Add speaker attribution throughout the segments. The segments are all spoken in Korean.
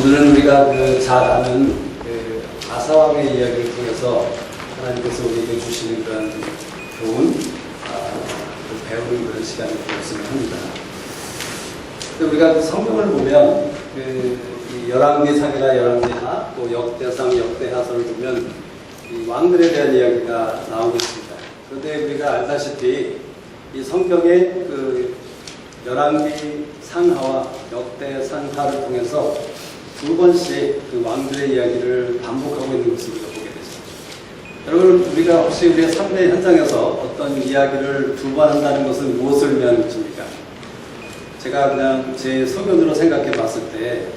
Speaker 1: 오늘은 우리가 잘 아는 아사왕의 이야기를 통해서 하나님께서 우리에게 주시는 그런 교훈, 배우는 그런 시간을 보냈으면 합니다. 우리가 성경을 보면 이 열왕기상이나 열왕기하, 또 역대상, 역대하서를 보면 이 왕들에 대한 이야기가 나오고 있습니다. 그런데 우리가 알다시피 이 성경의 열왕기 상하와 역대 상하를 통해서 두 번씩 그 왕들의 이야기를 반복하고 있는 것을 우리가 보게 됐습니다. 여러분, 우리가 혹시 우리의 삶의 현장에서 어떤 이야기를 두 번 한다는 것은 무엇을 의미하는 것입니까? 제가 그냥 제 소견으로 생각해 봤을 때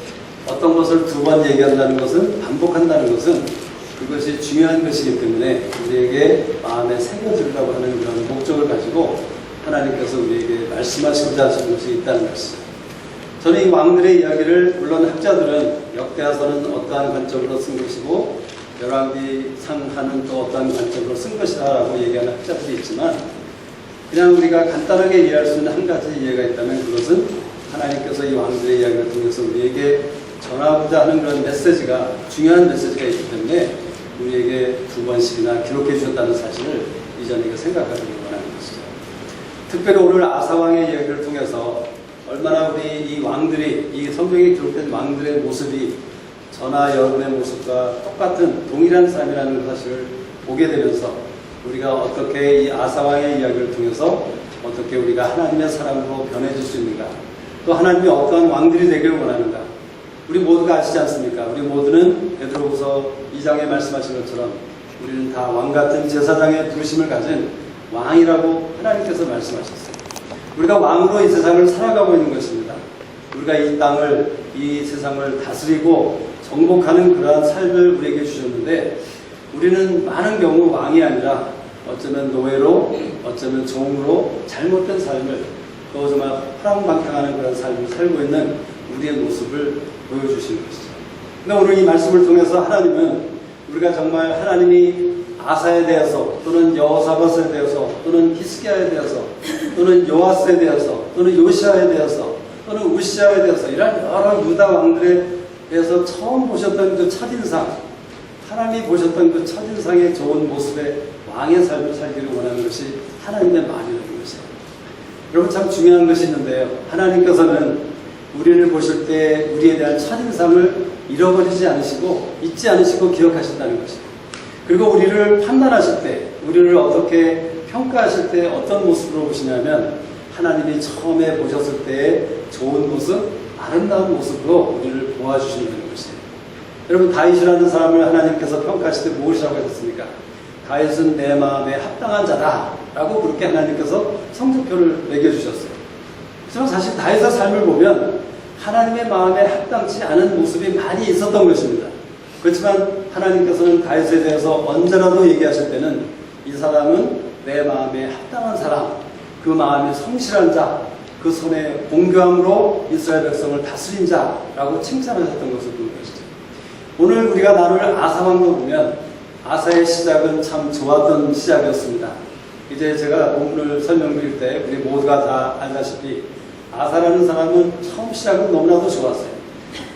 Speaker 1: 어떤 것을 두 번 얘기한다는 것은, 반복한다는 것은 그것이 중요한 것이기 때문에 우리에게 마음에 새겨주려고 하는 그런 목적을 가지고 하나님께서 우리에게 말씀하시고자 하시는 것이 있다는 것이죠. 저는 이 왕들의 이야기를, 물론 학자들은 역대하서는 어떠한 관점으로 쓴 것이고 열왕기 상하는 또 어떠한 관점으로 쓴 것이다라고 얘기하는 학자들이 있지만, 그냥 우리가 간단하게 이해할 수 있는 한 가지 이해가 있다면 그것은 하나님께서 이 왕들의 이야기를 통해서 우리에게 전하고자 하는 그런 메시지가, 중요한 메시지가 있기 때문에 우리에게 두 번씩이나 기록해 주셨다는 사실을 이전에 생각하기를 원하는 것이죠. 특별히 오늘 아사왕의 이야기를 통해서 얼마나 우리 이 왕들이, 이 성경에 기록된 왕들의 모습이 저나 여러분의 모습과 똑같은 동일한 삶이라는 사실을 보게 되면서 우리가 어떻게 이 아사왕의 이야기를 통해서 어떻게 우리가 하나님의 사람으로 변해질 수 있는가, 또 하나님이 어떠한 왕들이 되기를 원하는가, 우리 모두가 아시지 않습니까? 우리 모두는 베드로후서 2장에 말씀하신 것처럼 우리는 다 왕같은 제사장의 부르심을 가진 왕이라고 하나님께서 말씀하셨어요. 우리가 왕으로 이 세상을 살아가고 있는 것입니다. 우리가 이 땅을, 이 세상을 다스리고 정복하는 그러한 삶을 우리에게 주셨는데, 우리는 많은 경우 왕이 아니라 어쩌면 노예로, 어쩌면 종으로 잘못된 삶을, 또 정말 허랑방탕하는 그런 삶을 살고 있는 우리의 모습을 보여주시는 것이죠. 근데 오늘 이 말씀을 통해서 하나님은 우리가 정말 하나님이 아사에 대해서, 또는 여호사밧에 대해서, 또는 히스기야에 대해서, 또는 요아스에 대해서, 또는 요시아에 대해서, 또는 우시아에 대해서, 이런 여러 유다 왕들에 대해서 처음 보셨던 그 첫인상, 하나님이 보셨던 그 첫인상의 좋은 모습의 왕의 삶을 살기를 원하는 것이 하나님의 말이라는 것이에요. 여러분, 참 중요한 것이 있는데요, 하나님께서는 우리를 보실 때 우리에 대한 첫인상을 잃어버리지 않으시고, 잊지 않으시고 기억하신다는 것이에요. 그리고 우리를 판단하실 때, 우리를 어떻게 평가하실 때 어떤 모습으로 보시냐면, 하나님이 처음에 보셨을 때의 좋은 모습, 아름다운 모습으로 우리를 보아주시는 것이에요. 여러분, 다윗이라는 사람을 하나님께서 평가하실 때 무엇이라고 하셨습니까? 다윗은 내 마음에 합당한 자다 라고 그렇게 하나님께서 성적표를 매겨주셨어요. 하지만 사실 다윗의 삶을 보면 하나님의 마음에 합당치 않은 모습이 많이 있었던 것입니다. 그렇지만 하나님께서는 다윗에 대해서 언제라도 얘기하실 때는 이 사람은 내 마음에 합당한 사람, 그 마음이 성실한 자, 그 손에 공교함으로 이스라엘 백성을 다스린 자라고 칭찬하셨던 것을 보는 것이죠. 오늘 우리가 나눌 아사왕도 보면 아사의 시작은 참 좋았던 시작이었습니다. 이제 제가 본문을 설명드릴 때 우리 모두가 다 알다시피 아사라는 사람은 처음 시작은 너무나도 좋았어요.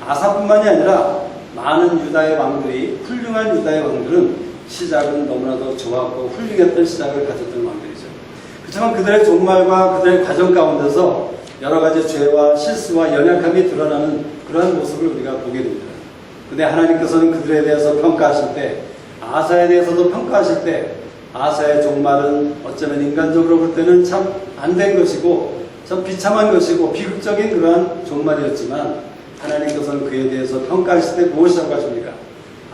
Speaker 1: 아사뿐만이 아니라 많은 유다의 왕들이, 훌륭한 유다의 왕들은 시작은 너무나도 좋았고 훌륭했던 시작을 가졌던 왕들이죠. 그렇지만 그들의 종말과 그들의 과정 가운데서 여러 가지 죄와 실수와 연약함이 드러나는 그러한 모습을 우리가 보게 됩니다. 근데 하나님께서는 그들에 대해서 평가하실 때, 아사에 대해서도 평가하실 때, 아사의 종말은 어쩌면 인간적으로 볼 때는 참 안 된 것이고 참 비참한 것이고 비극적인 그러한 종말이었지만, 하나님께서는 그에 대해서 평가하실 때 무엇이라고 하십니까?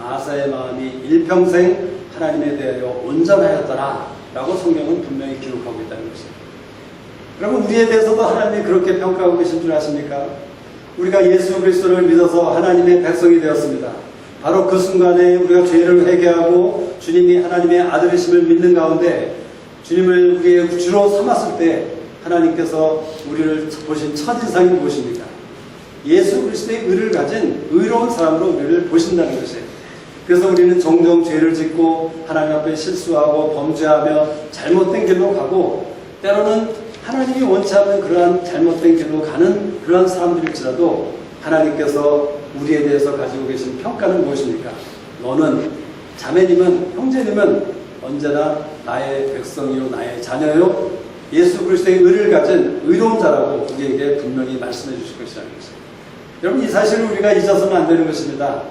Speaker 1: 아사의 마음이 일평생 하나님에 대하여 온전하였더라 라고 성경은 분명히 기록하고 있다는 것입니다. 여러분, 우리에 대해서도 하나님이 그렇게 평가하고 계신 줄 아십니까? 우리가 예수 그리스도를 믿어서 하나님의 백성이 되었습니다. 바로 그 순간에 우리가 죄를 회개하고 주님이 하나님의 아들이심을 믿는 가운데 주님을 우리의 주로 삼았을 때 하나님께서 우리를 보신 첫인상이 무엇입니까? 예수 그리스도의 의를 가진 의로운 사람으로 우리를 보신다는 것이에요. 그래서 우리는 종종 죄를 짓고 하나님 앞에 실수하고 범죄하며 잘못된 길로 가고, 때로는 하나님이 원치 않는 그러한 잘못된 길로 가는 그러한 사람들일지라도 하나님께서 우리에 대해서 가지고 계신 평가는 무엇입니까? 너는, 자매님은, 형제님은 언제나 나의 백성이요 나의 자녀요 예수 그리스도의 의를 가진 의로운 자라고 우리에게 분명히 말씀해 주실 것이라는 것입니다. 여러분, 이 사실을 우리가 잊어서는 안 되는 것입니다.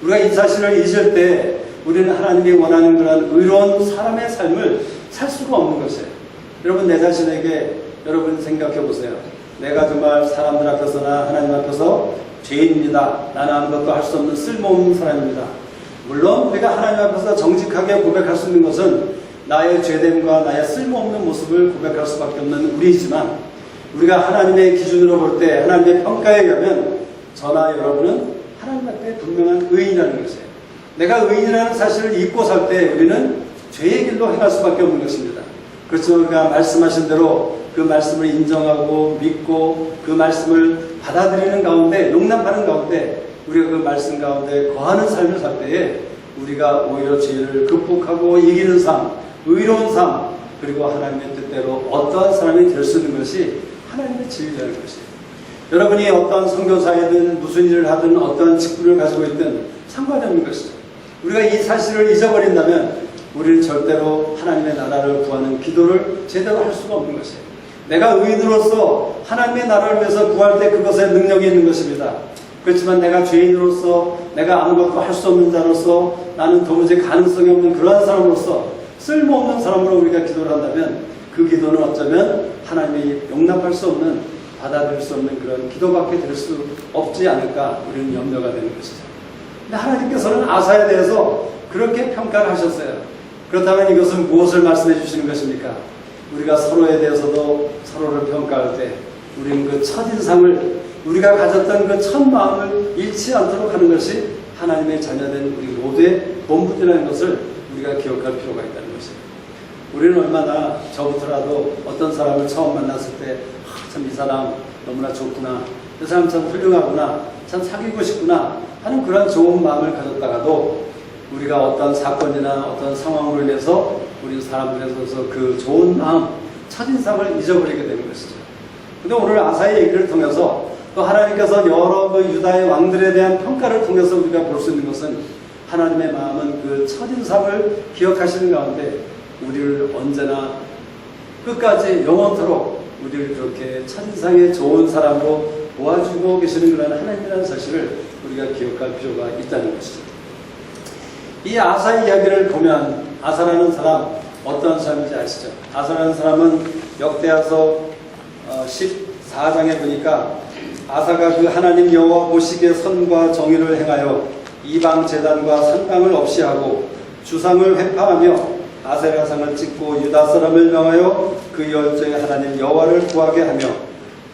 Speaker 1: 우리가 이 사실을 잊을 때 우리는 하나님이 원하는 그런 의로운 사람의 삶을 살 수가 없는 것이에요. 여러분, 내 자신에게 여러분 생각해 보세요. 내가 정말 사람들 앞에서나 하나님 앞에서 죄인입니다. 나는 아무것도 할 수 없는 쓸모없는 사람입니다. 물론 우리가 하나님 앞에서 정직하게 고백할 수 있는 것은 나의 죄됨과 나의 쓸모없는 모습을 고백할 수밖에 없는 우리이지만, 우리가 하나님의 기준으로 볼 때, 하나님의 평가에 의하면 저나 여러분은 하나님 앞에 분명한 의인이라는 것이에요. 내가 의인이라는 사실을 잊고 살 때 우리는 죄의 길로 행할 수밖에 없는 것입니다. 그렇죠. 우리가 말씀하신 대로 그 말씀을 인정하고 믿고 그 말씀을 받아들이는 가운데, 용납하는 가운데 우리가 그 말씀 가운데 거하는 삶을 살 때에 우리가 오히려 죄를 극복하고 이기는 삶, 의로운 삶, 그리고 하나님의 뜻대로 어떠한 사람이 될 수 있는 것이 하나님의 진리라는 것이에요. 여러분이 어떠한 선교사이든 무슨 일을 하든 어떠한 직분을 가지고 있든 상관이 없는 것이죠. 우리가 이 사실을 잊어버린다면 우리는 절대로 하나님의 나라를 구하는 기도를 제대로 할 수가 없는 것이에요. 내가 의인으로서 하나님의 나라를 위해서 구할 때 그것에 능력이 있는 것입니다. 그렇지만 내가 죄인으로서, 내가 아무것도 할 수 없는 자로서, 나는 도무지 가능성이 없는 그러한 사람으로서, 쓸모없는 사람으로 우리가 기도를 한다면 그 기도는 어쩌면 하나님이 용납할 수 없는, 받아들일 수 없는 그런 기도밖에 될 수 없지 않을까, 우리는 염려가 되는 것이죠. 근데 하나님께서는 아사에 대해서 그렇게 평가를 하셨어요. 그렇다면 이것은 무엇을 말씀해 주시는 것입니까? 우리가 서로에 대해서도 서로를 평가할 때 우리는 그 첫인상을, 우리가 가졌던 그 첫 마음을 잃지 않도록 하는 것이 하나님의 자녀된 우리 모두의 본분이라는 것을 우리가 기억할 필요가 있다는 것이에요. 우리는 얼마나 저부터라도 어떤 사람을 처음 만났을 때 참 이 사람 너무나 좋구나, 이 사람 참 훌륭하구나, 참 사귀고 싶구나 하는 그런 좋은 마음을 가졌다가도 우리가 어떤 사건이나 어떤 상황으로 인해서 우리 사람들에서 그 좋은 마음, 첫인상을 잊어버리게 되는 것이죠. 근데 오늘 아사의 얘기를 통해서 또 하나님께서 여러 그 유다의 왕들에 대한 평가를 통해서 우리가 볼 수 있는 것은 하나님의 마음은 그 첫인상을 기억하시는 가운데 우리를 언제나 끝까지 영원토록 우리를 그렇게 첫인상의 좋은 사람으로 모아주고 계시는 그런 하나님이라는 사실을 우리가 기억할 필요가 있다는 것이죠. 이 아사 이야기를 보면 아사라는 사람 어떤 사람인지 아시죠? 아사라는 사람은 역대하서 14장에 보니까 아사가 그 하나님 여호와 보시기에 선과 정의를 행하여 이방 제단과 산당을 없이 하고 주상을 회파하며 아세라상을 찍고 유다 사람을 명하여 그 열정의 하나님 여호와를 구하게 하며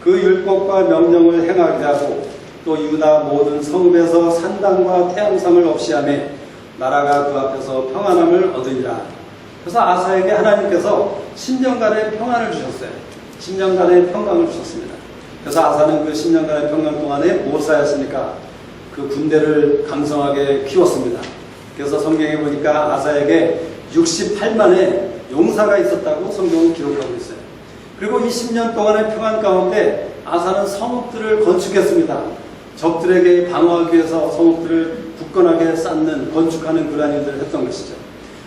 Speaker 1: 그 율법과 명령을 행하게 하고 또 유다 모든 성읍에서 산당과 태양상을 없이 하며 나라가 그 앞에서 평안함을 얻으리라. 그래서 아사에게 하나님께서 10년간의 평안을 주셨어요. 10년간의 평강을 주셨습니다. 그래서 아사는 그 10년간의 평강 동안에 무엇을 하였습니까? 그 군대를 강성하게 키웠습니다. 그래서 성경에 보니까 아사에게 68만의 용사가 있었다고 성경은 기록하고 있어요. 그리고 이 10년 동안의 평안 가운데 아사는 성읍들을 건축했습니다. 적들에게 방어하기 위해서 성읍들을 굳건하게 쌓는, 건축하는 그러한 일들을 했던 것이죠.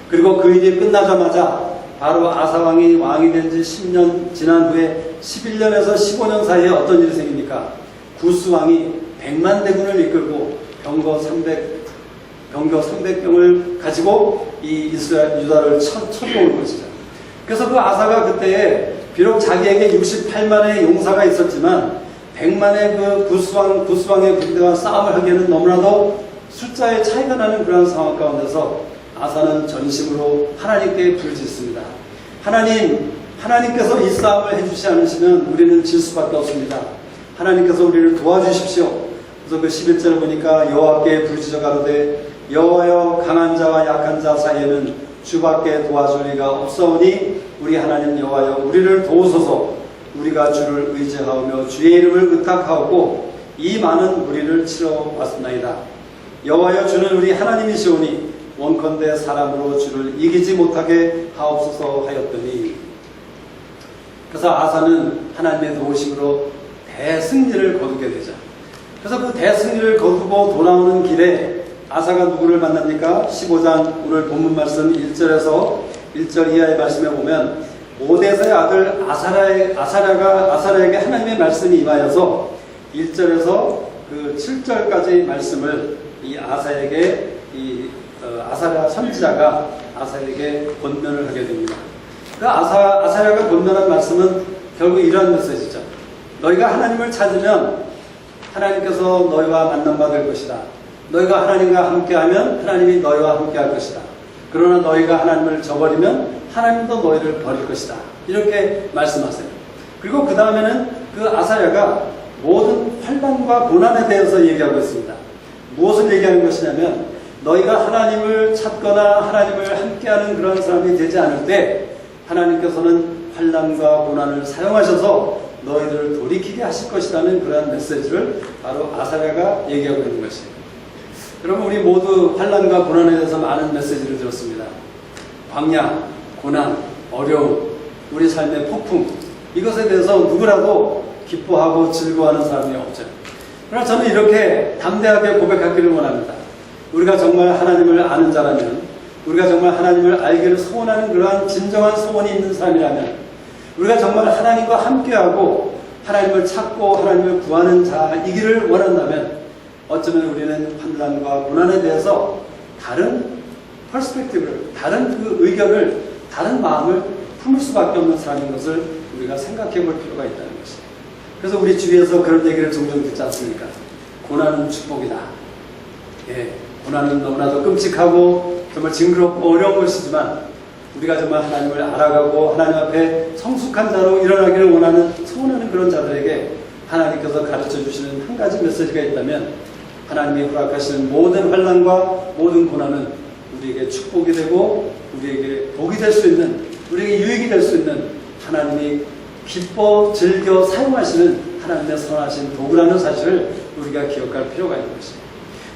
Speaker 1: 그리고 그 일이 끝나자마자 바로 아사왕이 왕이 된 지 10년 지난 후에 11년에서 15년 사이에 어떤 일이 생깁니까? 구스왕이 100만 대군을 이끌고 병거 300병을 가지고 이 이스라엘 유다를 쳐들어오는 것이죠. 그래서 그 아사가 그때에 비록 자기에게 68만의 용사가 있었지만 100만의 그 구스왕의 군대와 싸움을 하기에는 너무나도 숫자의 차이가 나는 그런 상황 가운데서 아사는 전심으로 하나님께 부르짖습니다. 하나님께서 이 싸움을 해주지 않으시면 우리는 질 수밖에 없습니다. 하나님께서 우리를 도와주십시오. 그래서 그 11절을 보니까 여호와께 부르짖어 가로되 여호와여 강한 자와 약한 자 사이에는 주밖에 도와줄 리가 없사오니 우리 하나님 여호와여 우리를 도우소서. 우리가 주를 의지하오며 주의 이름을 의탁하오고 이 많은 무리를 치러 왔나이다. 여호와여 주는 우리 하나님이시오니 원컨대 사람으로 주를 이기지 못하게 하옵소서 하였더니, 그래서 아사는 하나님의 도우심으로 대승리를 거두게 되죠. 그래서 그 대승리를 거두고 돌아오는 길에 아사가 누구를 만납니까? 15장 오늘 본문 말씀 1절에서 1절 이하의 말씀에 보면 오데스의 아들 아사랴에게 하나님의 말씀이 임하여서 1절에서 그 7절까지 말씀을 이 아사에게 아사랴 선지자가 아사에게 권면을 하게 됩니다. 그 아사랴가 권면한 말씀은 결국 이러한 메시지죠. 너희가 하나님을 찾으면 하나님께서 너희와 만남받을 것이다. 너희가 하나님과 함께하면 하나님이 너희와 함께할 것이다. 그러나 너희가 하나님을 저버리면 하나님도 너희를 버릴 것이다. 이렇게 말씀하세요. 그리고 그 다음에는 그 아사랴가 모든 환난과 고난에 대해서 얘기하고 있습니다. 무엇을 얘기하는 것이냐면 너희가 하나님을 찾거나 하나님을 함께하는 그런 사람이 되지 않을 때 하나님께서는 환난과 고난을 사용하셔서 너희들을 돌이키게 하실 것이라는 그러한 메시지를 바로 아사랴가 얘기하고 있는 것이에요. 여러분, 우리 모두 환난과 고난에 대해서 많은 메시지를 들었습니다. 광야, 고난, 어려움, 우리 삶의 폭풍, 이것에 대해서 누구라도 기뻐하고 즐거워하는 사람이 없죠. 그러나 저는 이렇게 담대하게 고백하기를 원합니다. 우리가 정말 하나님을 아는 자라면, 우리가 정말 하나님을 알기를 소원하는 그러한 진정한 소원이 있는 사람이라면, 우리가 정말 하나님과 함께하고 하나님을 찾고 하나님을 구하는 자이기를 원한다면 어쩌면 우리는 환난과 고난에 대해서 다른 퍼스펙티브를, 다른 그 의견을, 다른 마음을 품을 수밖에 없는 사람인 것을 우리가 생각해 볼 필요가 있다는 것이에요. 그래서 우리 주위에서 그런 얘기를 종종 듣지 않습니까? 고난은 축복이다. 예, 고난은 너무나도 끔찍하고 정말 징그럽고 어려운 것이지만 우리가 정말 하나님을 알아가고 하나님 앞에 성숙한 자로 일어나기를 원하는, 소원하는 그런 자들에게 하나님께서 가르쳐 주시는 한 가지 메시지가 있다면 하나님이 허락하시는 모든 환난과 모든 고난은 우리에게 축복이 되고 우리에게 복이 될 수 있는, 우리에게 유익이 될 수 있는 하나님이 기뻐 즐겨 사용하시는 하나님의 선하신 도구라는 사실을 우리가 기억할 필요가 있는 것입니다.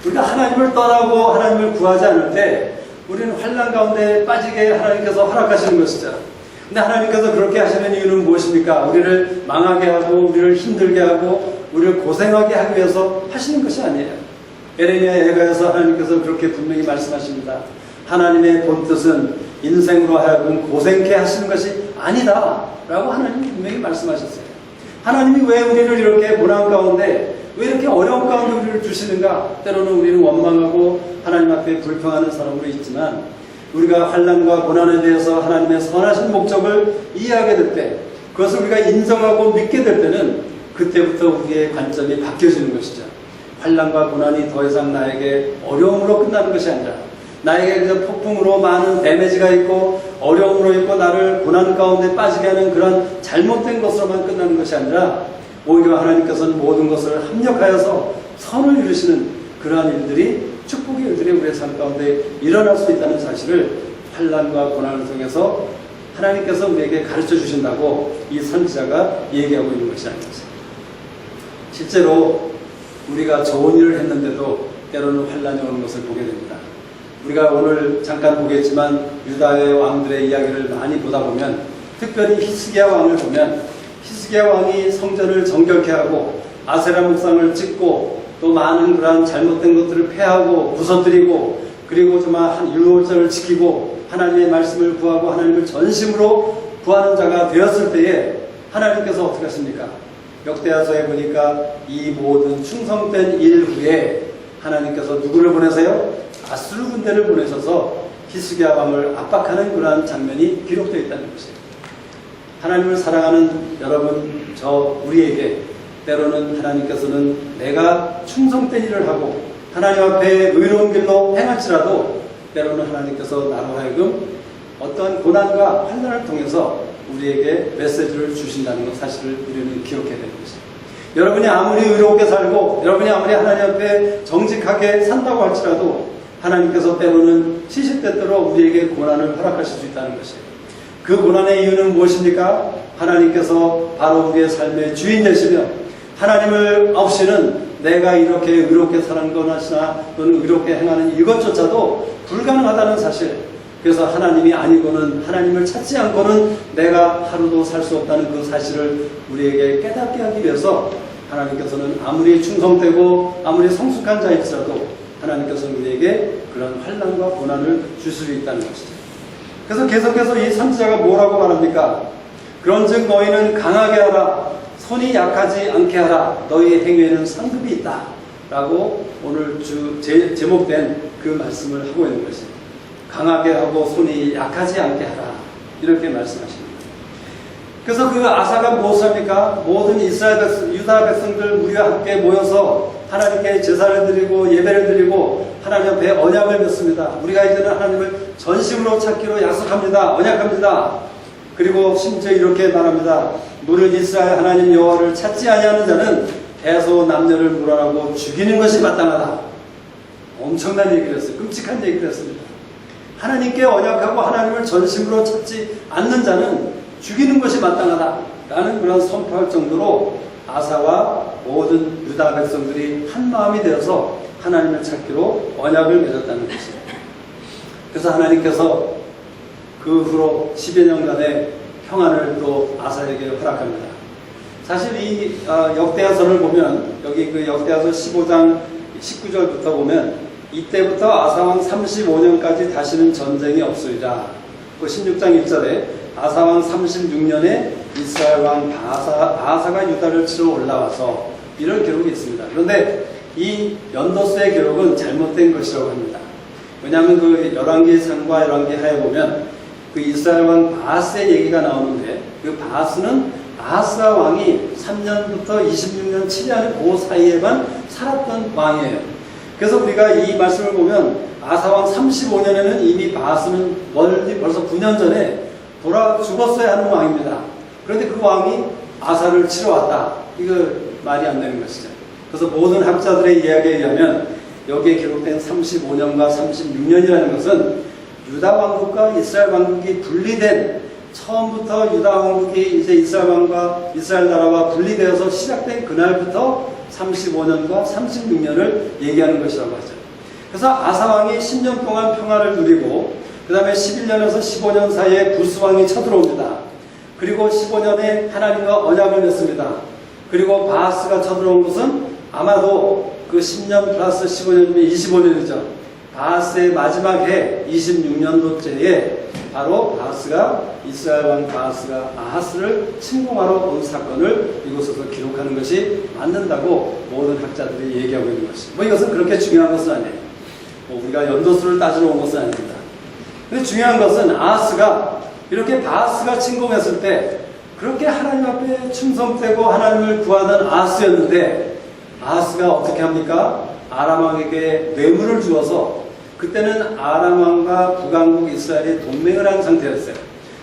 Speaker 1: 우리가 하나님을 떠나고 하나님을 구하지 않을 때 우리는 환난 가운데 빠지게 하나님께서 허락하시는 것이죠. 근데 하나님께서 그렇게 하시는 이유는 무엇입니까? 우리를 망하게 하고 우리를 힘들게 하고 우리를 고생하게 하기 위해서 하시는 것이 아니에요. 에레미야 예가에서 하나님께서 그렇게 분명히 말씀하십니다. 하나님의 본뜻은 인생으로 하여금 고생케 하시는 것이 아니다 라고 하나님이 분명히 말씀하셨어요. 하나님이 왜 우리를 이렇게 고난 가운데, 왜 이렇게 어려운 가운데 우리를 두시는가? 때로는 우리는 원망하고 하나님 앞에 불평하는 사람으로 있지만 우리가 환난과 고난에 대해서 하나님의 선하신 목적을 이해하게 될 때, 그것을 우리가 인정하고 믿게 될 때는 그때부터 우리의 관점이 바뀌어지는 것이죠. 환난과 고난이 더 이상 나에게 어려움으로 끝나는 것이 아니라, 나에게 그저 폭풍으로 많은 데미지가 있고 어려움으로 있고 나를 고난 가운데 빠지게 하는 그런 잘못된 것으로만 끝나는 것이 아니라 오히려 하나님께서는 모든 것을 합력하여서 선을 이루시는 그러한 일들이, 축복의 일들이 우리의 삶 가운데 일어날 수 있다는 사실을 환난과 고난을 통해서 하나님께서 우리에게 가르쳐 주신다고 이 선지자가 얘기하고 있는 것이 아닙니다. 실제로 우리가 좋은 일을 했는데도 때로는 환난이 오는 것을 보게 됩니다. 우리가 오늘 잠깐 보겠지만 유다의 왕들의 이야기를 많이 보다 보면, 특별히 히스기야 왕을 보면 히스기야 왕이 성전을 정결케 하고 아세라 목상을 찍고 또 많은 그러한 잘못된 것들을 폐하고 부서뜨리고, 그리고 정말 유월절을 지키고 하나님의 말씀을 구하고 하나님을 전심으로 구하는 자가 되었을 때에 하나님께서 어떻게 하십니까? 역대하서에 보니까 이 모든 충성된 일 후에 하나님께서 누구를 보내세요? 아수르 군대를 보내셔서 히스기야 왕을 압박하는 그러한 장면이 기록되어 있다는 것이에요. 하나님을 사랑하는 여러분, 우리에게 때로는 하나님께서는 내가 충성된 일을 하고 하나님 앞에 의로운 길로 행할지라도 때로는 하나님께서 나로 하여금 어떠한 고난과 환난을 통해서 우리에게 메시지를 주신다는 것, 사실을 우리는 기억해야 되는 것입니다. 여러분이 아무리 의롭게 살고 여러분이 아무리 하나님 앞에 정직하게 산다고 할지라도 하나님께서 때로는 시시때때로 우리에게 고난을 허락하실 수 있다는 것이에요. 그 고난의 이유는 무엇입니까? 하나님께서 바로 우리의 삶의 주인 되시며 하나님을 없이는 내가 이렇게 의롭게 사는 것이나 또는 의롭게 행하는 이것조차도 불가능하다는 사실, 그래서 하나님이 아니고는, 하나님을 찾지 않고는 내가 하루도 살 수 없다는 그 사실을 우리에게 깨닫게 하기 위해서 하나님께서는 아무리 충성되고 아무리 성숙한 자일지라도 하나님께서는 우리에게 그런 환난과 고난을 줄 수 있다는 것이죠. 그래서 계속해서 이 선지자가 뭐라고 말합니까? 그런즉 너희는 강하게 하라, 손이 약하지 않게 하라, 너희의 행위에는 상급이 있다 라고 오늘 제목된 그 말씀을 하고 있는 것입니다. 강하게 하고 손이 약하지 않게 하라, 이렇게 말씀하십니다. 그래서 그 아사가 무엇을 합니까? 모든 이스라엘 백성, 유다 백성들 무리와 함께 모여서 하나님께 제사를 드리고 예배를 드리고 하나님 앞에 언약을 맺습니다. 우리가 이제는 하나님을 전심으로 찾기로 약속합니다. 언약합니다. 그리고 심지어 이렇게 말합니다. 무릇 이스라엘 하나님 여호와를 찾지 아니하는 자는 대소 남녀를 물어나고 죽이는 것이 마땅하다. 엄청난 얘기를 했어요. 끔찍한 얘기를 했습니다. 하나님께 언약하고 하나님을 전심으로 찾지 않는 자는 죽이는 것이 마땅하다 라는 그런 선포할 정도로 아사와 모든 유다 백성들이 한 마음이 되어서 하나님을 찾기로 언약을 맺었다는 것입니다. 그래서 하나님께서 그 후로 10여 년간의 평안을 또 아사에게 허락합니다. 사실 이 역대하서를 보면 여기 그 역대하서 15장 19절부터 보면 이때부터 아사왕 35년까지 다시는 전쟁이 없으리라. 그 16장 1절에 아사왕 36년에 이스라엘 왕 바하사가 유다를 치러 올라와서 이런 기록이 있습니다. 그런데 이 연도수의 기록은 잘못된 것이라고 합니다. 왜냐하면 그 열왕기상과 열왕기하에 보면 그 이스라엘 왕 바하스의 얘기가 나오는데 그 바하스는 아하스야 왕이 3년부터 26년 치리하는 그 사이에만 살았던 왕이에요. 그래서 우리가 이 말씀을 보면 아사왕 35년에는 이미 바하스는 멀리 벌써 9년 전에 돌아 죽었어야 하는 왕입니다. 그런데 그 왕이 아사를 치러 왔다. 이거 말이 안 되는 것이죠. 그래서 모든 학자들의 이야기에 의하면 여기에 기록된 35년과 36년이라는 것은 유다 왕국과 이스라엘 왕국이 분리된 처음부터 유다 왕국이 이제 이스라엘 왕과 이스라엘 나라와 분리되어서 시작된 그날부터 35년과 36년을 얘기하는 것이라고 하죠. 그래서 아사 왕이 10년 동안 평화를 누리고 그 다음에 11년에서 15년 사이에 구스 왕이 쳐들어옵니다. 그리고 15년에 하나님과 언약을 맺습니다. 그리고 바하스가 쳐들어온 것은 아마도 그 10년 플러스 15년이면 25년이죠. 바하스의 마지막 해 26년도째에 바로 바하스가 이스라엘 왕 바하스가 아하스를 침공하러 온 사건을 이곳에서 기록하는 것이 맞는다고 모든 학자들이 얘기하고 있는 것입니다. 뭐 이것은 그렇게 중요한 것은 아니에요. 뭐 우리가 연도수를 따지러 온 것은 아닙니다. 근데 중요한 것은 아하스가 이렇게 바하스가 침공했을 때 그렇게 하나님 앞에 충성되고 하나님을 구하던 아하스였는데 아하스가 어떻게 합니까? 아람 왕에게 뇌물을 주어서 그때는 아람 왕과 북왕국 이스라엘이 동맹을 한 상태였어요.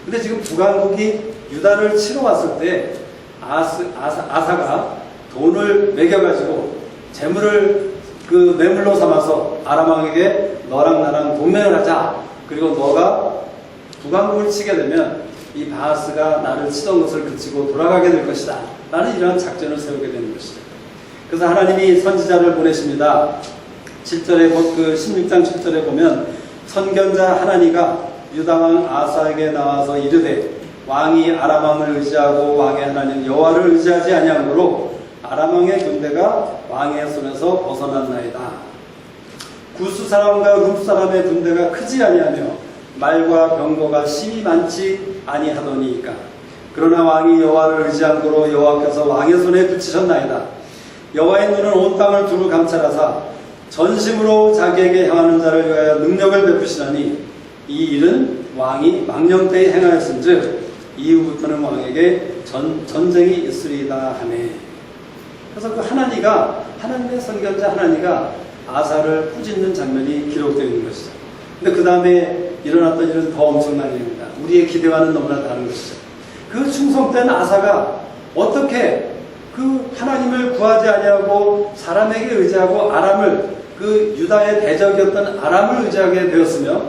Speaker 1: 근데 지금 북왕국이 유다를 치러 왔을 때 아사가 돈을 매겨가지고 재물을 그 뇌물로 삼아서 아람 왕에게 너랑 나랑 동맹을 하자. 그리고 너가 북왕국을 치게 되면 이 바하스가 나를 치던 것을 그치고 돌아가게 될 것이다. 라는 이러한 작전을 세우게 되는 것이죠. 그래서 하나님이 선지자를 보내십니다. 7절에 그 16장 7절에 보면 선견자 하나니가 유다왕 아사에게 나와서 이르되 왕이 아람 왕을 의지하고 왕의 하나님 여호와를 의지하지 아니하므로 아람 왕의 군대가 왕의 손에서 벗어났나이다. 구스 사람과 룹 사람의 군대가 크지 아니하며 말과 병거가 심히 많지 아니하더니이까. 그러나 왕이 여호와를 의지한 고로 여호와께서 왕의 손에 붙이셨나이다. 여호와의 눈은 온 땅을 두루 감찰하사 전심으로 자기에게 향하는 자를 위하여 능력을 베푸시나니 이 일은 왕이 망령 때에 행하였은즉 이후부터는 왕에게 전쟁이 있으리이다 하네. 그래서 그 하나님의 선견자 하나니가 아사를 꾸짖는 장면이 기록되어 있는 것이죠. 근데 그 다음에 일어났던 일은 더 엄청난 일입니다. 우리의 기대와는 너무나 다른 것이죠. 그 충성된 아사가 어떻게 그 하나님을 구하지 아니하고 사람에게 의지하고 아람을 그 유다의 대적이었던 아람을 의지하게 되었으며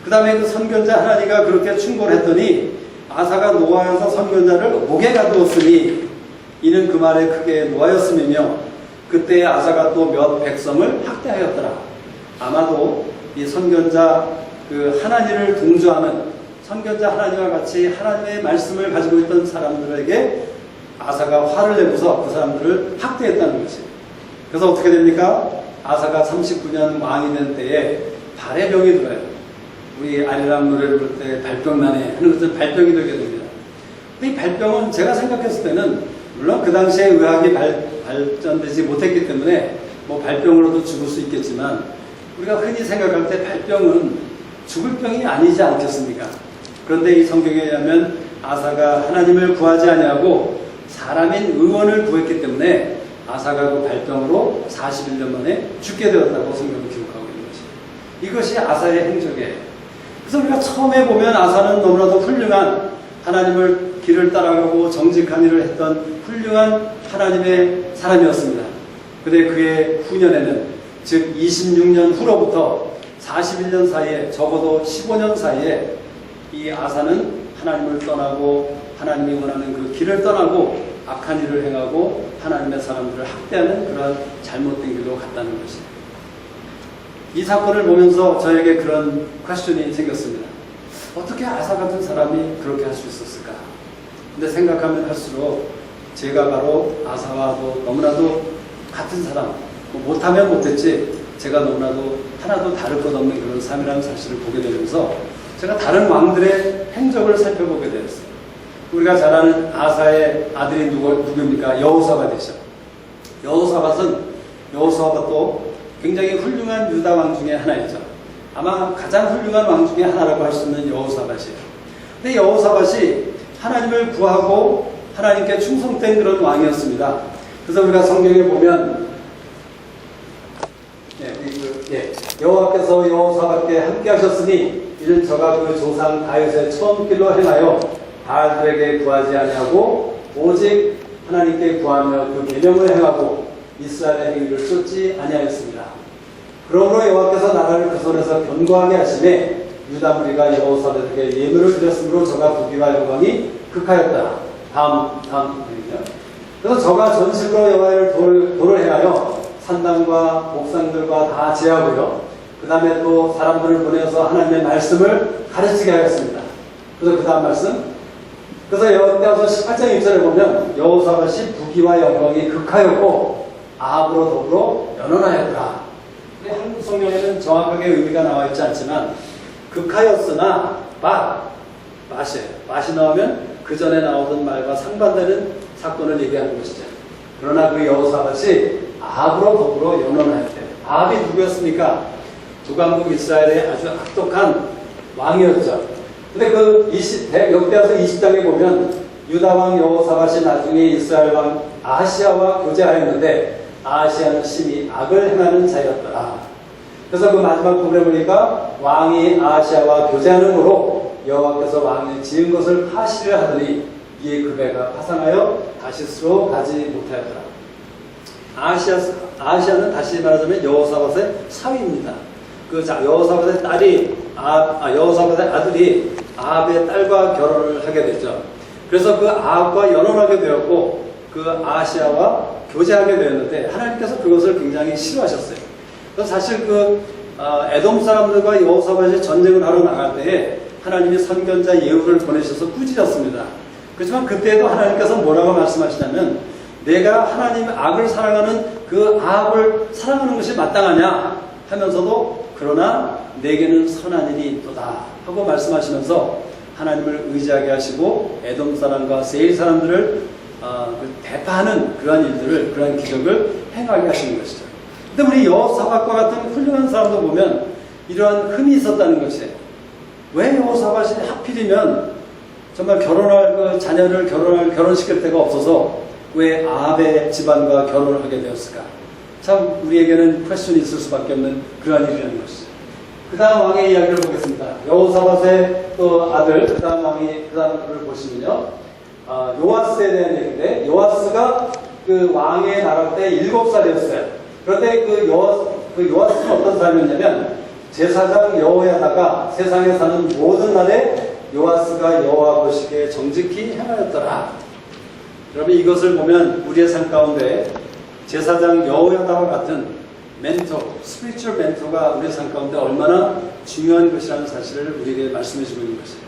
Speaker 1: 그 다음에 그 선견자 하나니가 그렇게 충고했더니 아사가 노하여서 선견자를 목에 가두었으니 이는 그 말에 크게 노하였음이며 그때 아사가 또 몇 백성을 학대하였더라. 아마도 이 선견자 그 하나님을 동조하는 선견자 하나님과 같이 하나님의 말씀을 가지고 있던 사람들에게 아사가 화를 내고서 그 사람들을 학대했다는 것이에요. 그래서 어떻게 됩니까? 아사가 39년 왕이 된 때에 발에 병이 들어요. 우리 아리랑 노래를 부를 때 발병 나네 하는 것은 발병이 되게 됩니다. 이 발병은 제가 생각했을 때는 물론 그 당시에 의학이 발전되지 못했기 때문에 뭐 발병으로도 죽을 수 있겠지만 우리가 흔히 생각할 때 발병은 죽을 병이 아니지 않겠습니까? 그런데 이 성경에 의하면 아사가 하나님을 구하지 아니하고 사람인 의원을 구했기 때문에 아사가 그 발병으로 41년 만에 죽게 되었다고 성경은 기록하고 있는 것이에요. 이것이 아사의 행적이에요. 그래서 우리가 처음에 보면 아사는 너무나도 훌륭한 하나님을 길을 따라가고 정직한 일을 했던 훌륭한 하나님의 사람이었습니다. 그런데 그의 후년에는 즉 26년 후로부터 41년 사이에 적어도 15년 사이에 이 아사는 하나님을 떠나고 하나님이 원하는 그 길을 떠나고 악한 일을 행하고 하나님의 사람들을 학대하는 그런 잘못된 길로 갔다는 것이에요. 이 사건을 보면서 저에게 그런 퀘스천이 생겼습니다. 어떻게 아사 같은 사람이 그렇게 할 수 있었을까? 근데 생각하면 할수록 제가 바로 아사와도 너무나도 같은 사람, 못하면 못했지 제가 너무나도 하나도 다를 것 없는 그런 삶이라는 사실을 보게 되면서 제가 다른 왕들의 행적을 살펴보게 되었어요. 우리가 잘 아는 아사의 아들이 누구입니까? 여호사밧이죠. 여호사밧도 굉장히 훌륭한 유다 왕 중에 하나이죠. 아마 가장 훌륭한 왕 중에 하나라고 할 수 있는 여호사밧이에요. 근데 여호사밧이 하나님을 구하고 하나님께 충성된 그런 왕이었습니다. 그래서 우리가 성경에 보면 여호와께서 여호사밧께 함께 하셨으니 이는 저가 그 조상 다윗의 처음 길로 행하여 바알들에게 구하지 아니하고 오직 하나님께 구하며 그 계명을 행하고 이스라엘의 행위를 쫓지 아니하였습니다. 그러므로 여호와께서 나라를 그 손에서 견고하게 하시매 유다 무리가 여호사밧에게 예물을 드렸으므로 저가 부귀와 영광이 극하였다. 다음 부분이요. 그래서 저가 전실로 여호와의 돌을 행하여 산당과 목상들과 다 제하고요. 그 다음에 또 사람들을 보내서 하나님의 말씀을 가르치게 하였습니다. 그래서 그 다음 말씀. 그래서 여호와께서 18장 1절에 보면 여호사밧이 부귀와 영광이 극하였고 아합으로 더불어 연원하였더라. 한국 성경에는 정확하게 의미가 나와 있지 않지만 극하였으나 맛이 나오면 그 전에 나오던 말과 상반되는 사건을 얘기하는 것이죠. 그러나 그 여호사밧이 아합으로 더불어 연원하였대요. 아합이 누구였습니까? 북왕국 이스라엘의 아주 악독한 왕이었죠. 근데 그 역대하서 20장에 보면 유다 왕 여호사밧이 나중에 이스라엘 왕 아하시아와 교제하였는데 아하시아는 심히 악을 행하는 자였더라. 그래서 그 마지막 부분에 보니까 왕이 아하시아와 교제하는으로 여호와께서 왕이 지은 것을 파시려 하더니 이에 그 배가 파상하여 다시스로 가지 못하였더라. 아하시아는 다시 말하자면 여호사밧의 사위입니다. 여호사밧의 여호사밧의 아들이 아합의 딸과 결혼을 하게 됐죠. 그래서 그 아합과 연혼하게 되었고 그 아하시아와 교제하게 되었는데 하나님께서 그것을 굉장히 싫어하셨어요. 그래서 사실 에돔 사람들과 여호사밧이 전쟁을 하러 나갈 때에 하나님이 선견자 예후를 보내셔서 꾸짖었습니다. 그렇지만 그때도 하나님께서 뭐라고 말씀하시냐면 내가 하나님의 악을 사랑하는 그 아합을 사랑하는 것이 마땅하냐 하면서도 그러나 내게는 선한 일이 있도다 하고 말씀하시면서 하나님을 의지하게 하시고 에돔 사람과 세일 사람들을 대파하는 그러한 기적을 행하게 하시는 것이죠. 근데 우리 여호사밧과 같은 훌륭한 사람도 보면 이러한 흠이 있었다는 것이에요. 왜 여호사밧이 하필이면 정말 자녀를 결혼시킬 데가 없어서 왜 아합의 집안과 결혼을 하게 되었을까? 참 우리에게는 퀘스천이 있을 수밖에 없는 그러한 일이라는 것이죠. 그 다음 왕의 이야기를 보겠습니다. 여호사밧의 또 아들, 그 다음을 보시면요. 요아스에 대한 얘기인데, 요아스가 그 왕의 나라 때 7살이었어요. 그런데 그 요아스는 어떤 사람이었냐면, 제사장 여호야다가 세상에 사는 모든 날에 요아스가 여호와 보시기에 정직히 행하였더라. 여러분 이것을 보면 우리의 삶 가운데 제사장 여호야다와 같은 멘토, 스피리추얼 멘토가 우리의 삶 가운데 얼마나 중요한 것이라는 사실을 우리에게 말씀해 주고 있는 것이에요.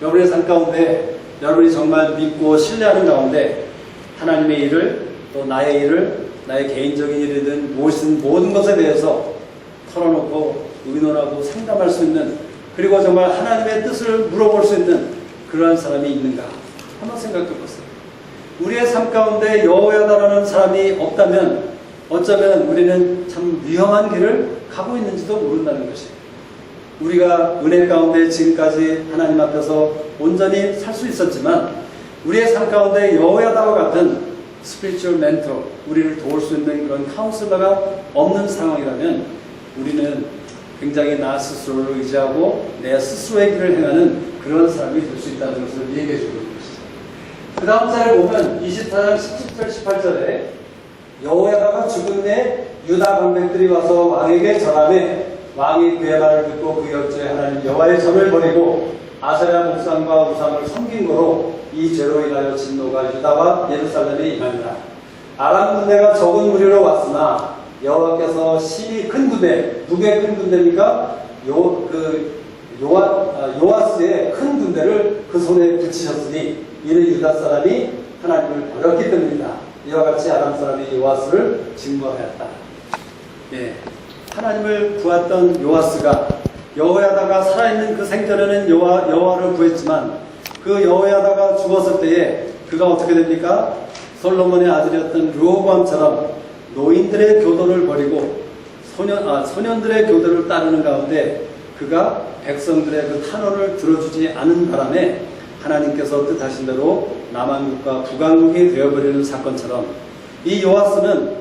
Speaker 1: 여러분의 삶 가운데 여러분이 정말 믿고 신뢰하는 가운데 하나님의 일을 또 나의 일을 나의 개인적인 일이든 무엇이든 모든 것에 대해서 털어놓고 의논하고 상담할 수 있는 그리고 정말 하나님의 뜻을 물어볼 수 있는 그러한 사람이 있는가 한번 생각해 보세요. 우리의 삶 가운데 여호야다라는 사람이 없다면 어쩌면 우리는 참 위험한 길을 가고 있는지도 모른다는 것이에요. 우리가 은혜 가운데 지금까지 하나님 앞에서 온전히 살 수 있었지만 우리의 삶 가운데 여호야다와 같은 스피리추얼 멘토, 우리를 도울 수 있는 그런 카운슬러가 없는 상황이라면 우리는 굉장히 나 스스로를 의지하고 내 스스로의 길을 행하는 그런 사람이 될 수 있다는 것을 얘기해 주고 있는 것이죠. 그 다음 절을 보면 24장 17절 18절에 여호야다가 죽은 내 유다 방백들이 와서 왕에게 절하매 왕이 그의 말을 듣고 그 열조에 하나님 여호와의 전을 버리고 아세라 목상과 우상을 섬긴 거로 이 죄로 인하여 진노가 유다와 예루살렘에 임하니라. 아람 군대가 적은 무리로 왔으나 여호와께서 심히 큰 군대, 누구의 큰 군대입니까? 요아스의 큰 군대를 그 손에 붙이셨으니 이는 유다 사람이 하나님을 버렸기 때문이다. 이와 같이 아람 사람이 요아스를 징벌하였다. 예, 하나님을 구했던 요아스가 여호야다가 살아있는 그 생전에는 여호와를 구했지만 그 여호야다가 죽었을 때에 그가 어떻게 됩니까? 솔로몬의 아들이었던 르호보암처럼 노인들의 교도를 버리고 소년들의 교도를 따르는 가운데 그가 백성들의 그 탄원을 들어주지 않은 바람에 하나님께서 뜻하신 대로 남한국과 북한국이 되어버리는 사건처럼 이 요아스는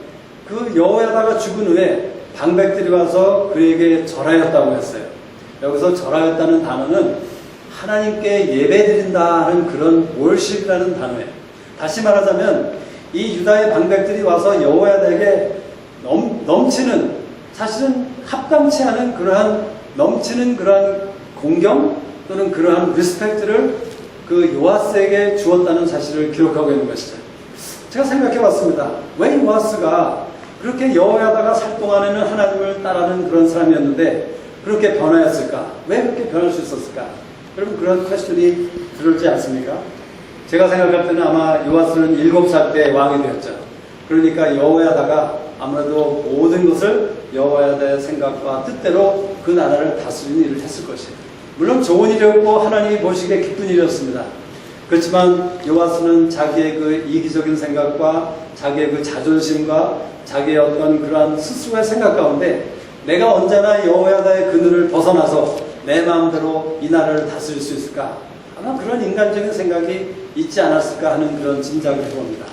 Speaker 1: 그 여호야다가 죽은 후에 방백들이 와서 그에게 절하였다고 했어요. 여기서 절하였다는 단어는 하나님께 예배드린다 하는 그런 월십이라는 단어예요. 다시 말하자면 이 유다의 방백들이 와서 여호야다에게 넘치는 사실은 합당치 않은 그러한 넘치는 그러한 공경 또는 그러한 리스펙트를 그 요아스에게 주었다는 사실을 기록하고 있는 것이죠. 제가 생각해 봤습니다. 왜 요아스가 그렇게 여호야다가 살 동안에는 하나님을 따르는 그런 사람이었는데 그렇게 변화했을까? 왜 그렇게 변할 수 있었을까? 여러분 그런 퀘스천이 들을지 않습니까? 제가 생각할 때는 아마 요아스는 7살 때 왕이 되었죠. 그러니까 여호야다가 아무래도 모든 것을 여호야다의 생각과 뜻대로 그 나라를 다스리는 일을 했을 것이에요. 물론 좋은 일이었고 하나님이 보시기에 기쁜 일이었습니다. 그렇지만 요아스는 자기의 그 이기적인 생각과 자기의 그 자존심과 자기의 어떤 그러한 스스로의 생각 가운데 내가 언제나 여호야다의 그늘을 벗어나서 내 마음대로 이 나라를 다스릴 수 있을까? 아마 그런 인간적인 생각이 있지 않았을까 하는 그런 짐작을 해봅니다.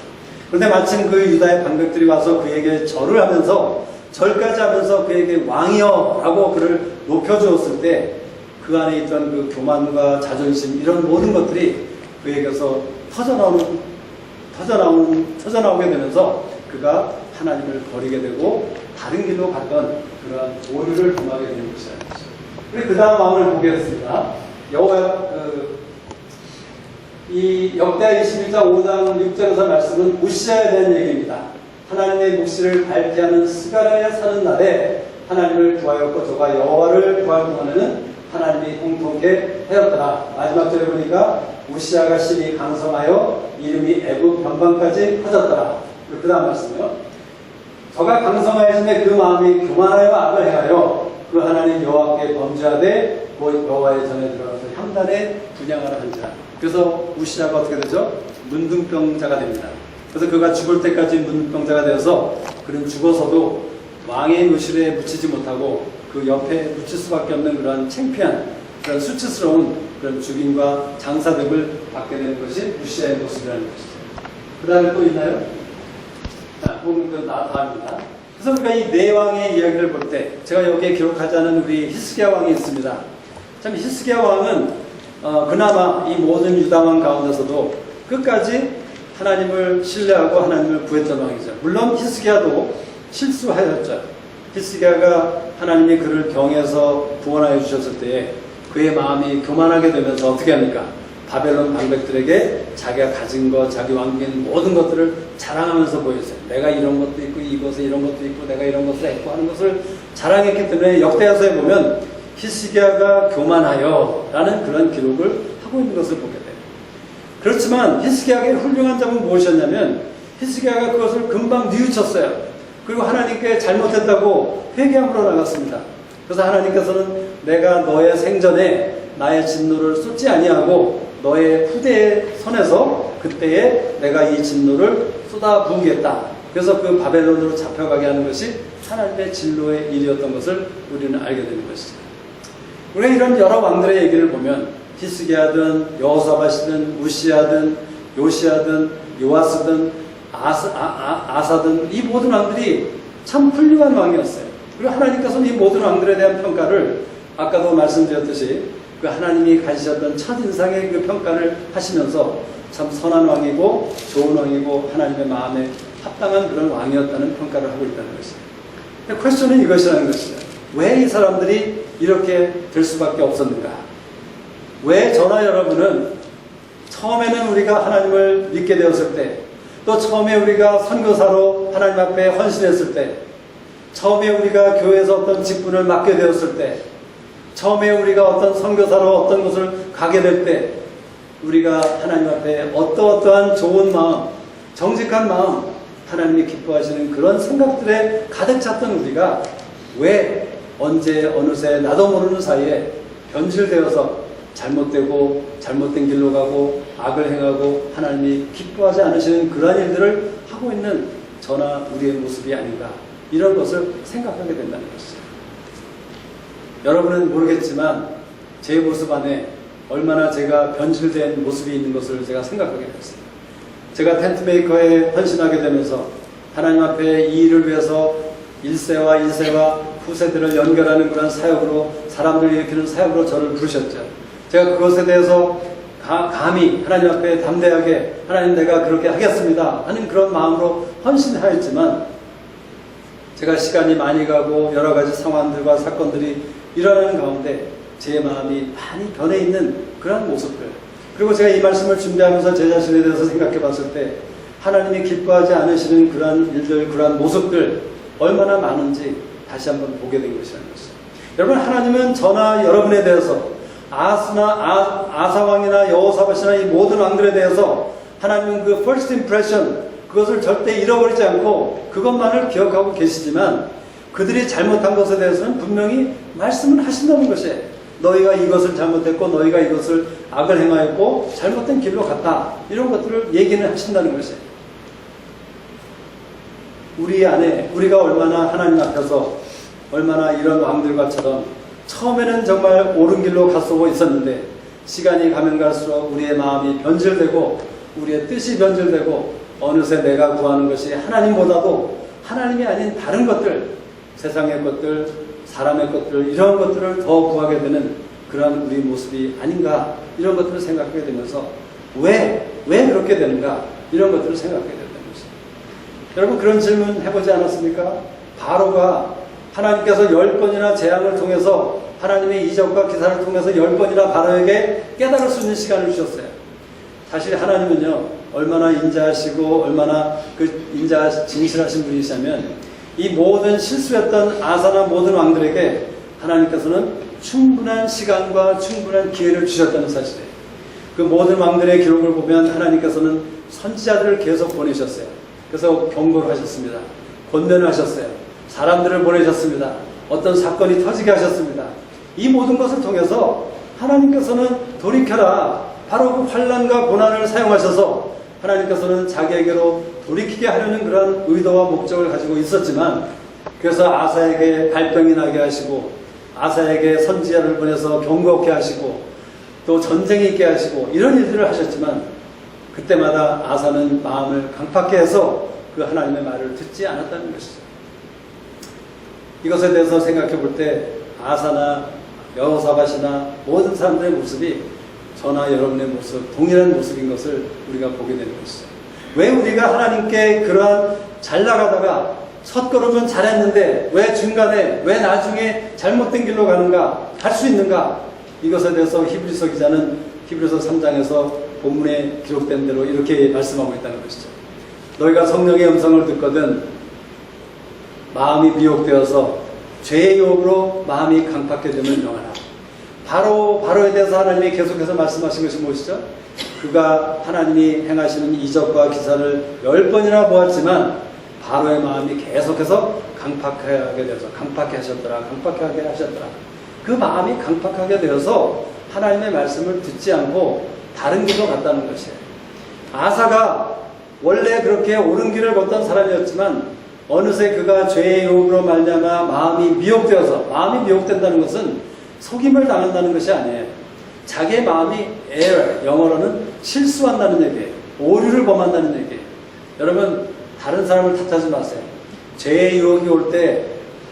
Speaker 1: 그런데 마침 그 유다의 방백들이 와서 그에게 절을 하면서 절까지 하면서 그에게 왕이여 라고 그를 높여주었을 때 그 안에 있던 그 교만과 자존심 이런 모든 것들이 그에게서 터져나오게 되면서 그가 하나님을 버리게 되고 다른 길로 갔던 그런 오류를 범하게 되는 것이라는 것이죠. 그리고 그 다음 마음을 보겠습니다. 이 역대하 21장 5장 6절에서 말씀은 우시아에 대한 얘기입니다. 하나님의 묵시를 밟지 않은 스가랴에 사는 날에 하나님을 구하였고 저가 여호와를 구할 동안에는 하나님이 형통케 하였더라. 마지막 절에 보니까 우시아가 심히 강성하여 이름이 애굽 변방까지 퍼졌더라. 그 다음 말씀이요. 저가 강성하여짐에 그 마음이 교만하여 악을 행하여 그 하나님 여호와께 범죄하되 곧 여호와의 전에 들어가서 향단에 분향하라 한지라. 그래서 우시아가 어떻게 되죠? 문둥병자가 됩니다. 그래서 그가 죽을 때까지 문둥병자가 되어서 그는 죽어서도 왕의 묘실에 묻히지 못하고 그 옆에 묻힐 수밖에 없는 그런 창피한 그런 수치스러운 그런 죽임과 장사됨을 받게 되는 것이 우시아의 모습이라는 것이죠. 그 다음에 또 있나요? 자, 보면 그 다음입니다. 그래서 우리가 이 네 왕의 이야기를 볼 때 제가 여기에 기록하지 않은 우리 히스기야 왕이 있습니다. 참 히스기야 왕은 그나마 이 모든 유다 왕 가운데서도 끝까지 하나님을 신뢰하고 하나님을 구했던 왕이죠. 물론 히스기야도 실수하였죠. 히스기야가 하나님이 그를 경에서 구원하여 주셨을 때에 그의 마음이 교만하게 되면서 어떻게 합니까? 바벨론 방백들에게 자기가 가진 것, 자기 왕국인 모든 것들을 자랑하면서 보였어요. 내가 이런 것도 있고 이것에 이런 것도 있고 내가 이런 것을 했고 하는 것을 자랑했기 때문에 역대하서에 보면 히스기야가 교만하여 라는 그런 기록을 하고 있는 것을 보게 돼요. 그렇지만 히스기야의 훌륭한 점은 무엇이었냐면 히스기야가 그것을 금방 뉘우쳤어요. 그리고 하나님께 잘못했다고 회개함으로 나갔습니다. 그래서 하나님께서는 내가 너의 생전에 나의 진노를 쏟지 아니하고 너의 후대의 선에서 그때에 내가 이 진노를 쏟아 부으겠다. 그래서 그 바벨론으로 잡혀가게 하는 것이 하나님의 진노의 일이었던 것을 우리는 알게 되는 것이죠. 우리가 이런 여러 왕들의 얘기를 보면 히스기야든 여호사밧이든 우시야든 요시야든 요아스든 아사든 이 모든 왕들이 참 훌륭한 왕이었어요. 그리고 하나님께서는 이 모든 왕들에 대한 평가를 아까도 말씀드렸듯이 그 하나님이 가지셨던 첫인상의 그 평가를 하시면서 참 선한 왕이고 좋은 왕이고 하나님의 마음에 합당한 그런 왕이었다는 평가를 하고 있다는 것이에요. 퀘스천은 이것이라는 것이죠. 왜 이 사람들이 이렇게 될 수밖에 없었는가? 왜 저나 여러분은 처음에는 우리가 하나님을 믿게 되었을 때, 또 처음에 우리가 선교사로 하나님 앞에 헌신했을 때, 처음에 우리가 교회에서 어떤 직분을 맡게 되었을 때, 처음에 우리가 어떤 선교사로 어떤 곳을 가게 될 때, 우리가 하나님 앞에 어떠한 좋은 마음, 정직한 마음, 하나님이 기뻐하시는 그런 생각들에 가득 찼던 우리가 왜 언제 어느새 나도 모르는 사이에 변질되어서 잘못되고 잘못된 길로 가고 악을 행하고 하나님이 기뻐하지 않으시는 그러한 일들을 하고 있는 저나 우리의 모습이 아닌가, 이런 것을 생각하게 된다는 것이죠. 여러분은 모르겠지만 제 모습 안에 얼마나 제가 변질된 모습이 있는 것을 제가 생각하게 됐습니다. 제가 텐트메이커에 헌신하게 되면서 하나님 앞에 이 일을 위해서 1세와 2세와 후세들을 연결하는 그런 사역으로, 사람들을 일으키는 사역으로 저를 부르셨죠. 제가 그것에 대해서 감히 하나님 앞에 담대하게 하나님 내가 그렇게 하겠습니다 하는 그런 마음으로 헌신하였지만, 제가 시간이 많이 가고 여러 가지 상황들과 사건들이 일어나는 가운데 제 마음이 많이 변해 있는 그런 모습들, 그리고 제가 이 말씀을 준비하면서 제 자신에 대해서 생각해 봤을 때 하나님이 기뻐하지 않으시는 그러한 일들, 그러한 모습들 얼마나 많은지 다시 한번 보게 된 것이라는 것이죠. 여러분, 하나님은 저나 여러분에 대해서 아사왕이나 여호사밧이나 이 모든 왕들에 대해서 하나님은 그 first impression, 그것을 절대 잃어버리지 않고 그것만을 기억하고 계시지만 그들이 잘못한 것에 대해서는 분명히 말씀을 하신다는 것이에요. 너희가 이것을 잘못했고 너희가 이것을 악을 행하였고 잘못된 길로 갔다, 이런 것들을 얘기는 하신다는 것이에요. 우리 안에 우리가 얼마나 하나님 앞에서 얼마나 이런 왕들과처럼 처음에는 정말 옳은 길로 갔고 있었는데 시간이 가면 갈수록 우리의 마음이 변질되고 우리의 뜻이 변질되고 어느새 내가 구하는 것이 하나님보다도 하나님이 아닌 다른 것들, 세상의 것들, 사람의 것들, 이런 것들을 더 구하게 되는 그러한 우리 모습이 아닌가, 이런 것들을 생각하게 되면서 왜 그렇게 되는가, 이런 것들을 생각하게 된다는 것입니다. 여러분, 그런 질문 해보지 않았습니까? 바로가 하나님께서 10번이나 재앙을 통해서 하나님의 이적과 기사를 통해서 10번이나 바로에게 깨달을 수 있는 시간을 주셨어요. 사실 하나님은요, 얼마나 인자하시고 얼마나 진실하신 분이시냐면 이 모든 실수했던 아사나 모든 왕들에게 하나님께서는 충분한 시간과 충분한 기회를 주셨다는 사실이에요. 그 모든 왕들의 기록을 보면 하나님께서는 선지자들을 계속 보내셨어요. 그래서 경고를 하셨습니다. 권면을 하셨어요. 사람들을 보내셨습니다. 어떤 사건이 터지게 하셨습니다. 이 모든 것을 통해서 하나님께서는 돌이켜라, 바로 그 환난과 고난을 사용하셔서 하나님께서는 자기에게로 돌이키게 하려는 그런 의도와 목적을 가지고 있었지만, 그래서 아사에게 발병이 나게 하시고 아사에게 선지자를 보내서 경고케 하시고 또 전쟁이 있게 하시고 이런 일들을 하셨지만 그때마다 아사는 마음을 강팍해 해서 그 하나님의 말을 듣지 않았다는 것이죠. 이것에 대해서 생각해 볼 때 아사나 여호사밧이나 모든 사람들의 모습이 저나 여러분의 모습, 동일한 모습인 것을 우리가 보게 되는 것이죠. 왜 우리가 하나님께 그러한 잘 나가다가 섰걸음은 잘했는데 왜 중간에, 왜 나중에 잘못된 길로 가는가, 할 수 있는가, 이것에 대해서 히브리서 기자는 히브리서 3장에서 본문에 기록된 대로 이렇게 말씀하고 있다는 것이죠. 너희가 성령의 음성을 듣거든 마음이 미혹되어서 죄의 유혹으로 마음이 강팍해 되면 명하라. 바로에 대해서 하나님이 계속해서 말씀하신 것이 무엇이죠? 그가 하나님이 행하시는 이적과 기사를 10번이나 보았지만 바로의 마음이 계속해서 강팍하게 되어서 강팍하게 하셨더라. 그 마음이 강팍하게 되어서 하나님의 말씀을 듣지 않고 다른 길로 갔다는 것이에요. 아사가 원래 그렇게 옳은 길을 걷던 사람이었지만 어느새 그가 죄의 유혹으로 말미암아 마음이 미혹된다는 것은 속임을 당한다는 것이 아니에요. 자기의 마음이 error, 영어로는 실수한다는 얘기예요. 오류를 범한다는 얘기예요. 여러분, 다른 사람을 탓하지 마세요. 죄의 유혹이 올 때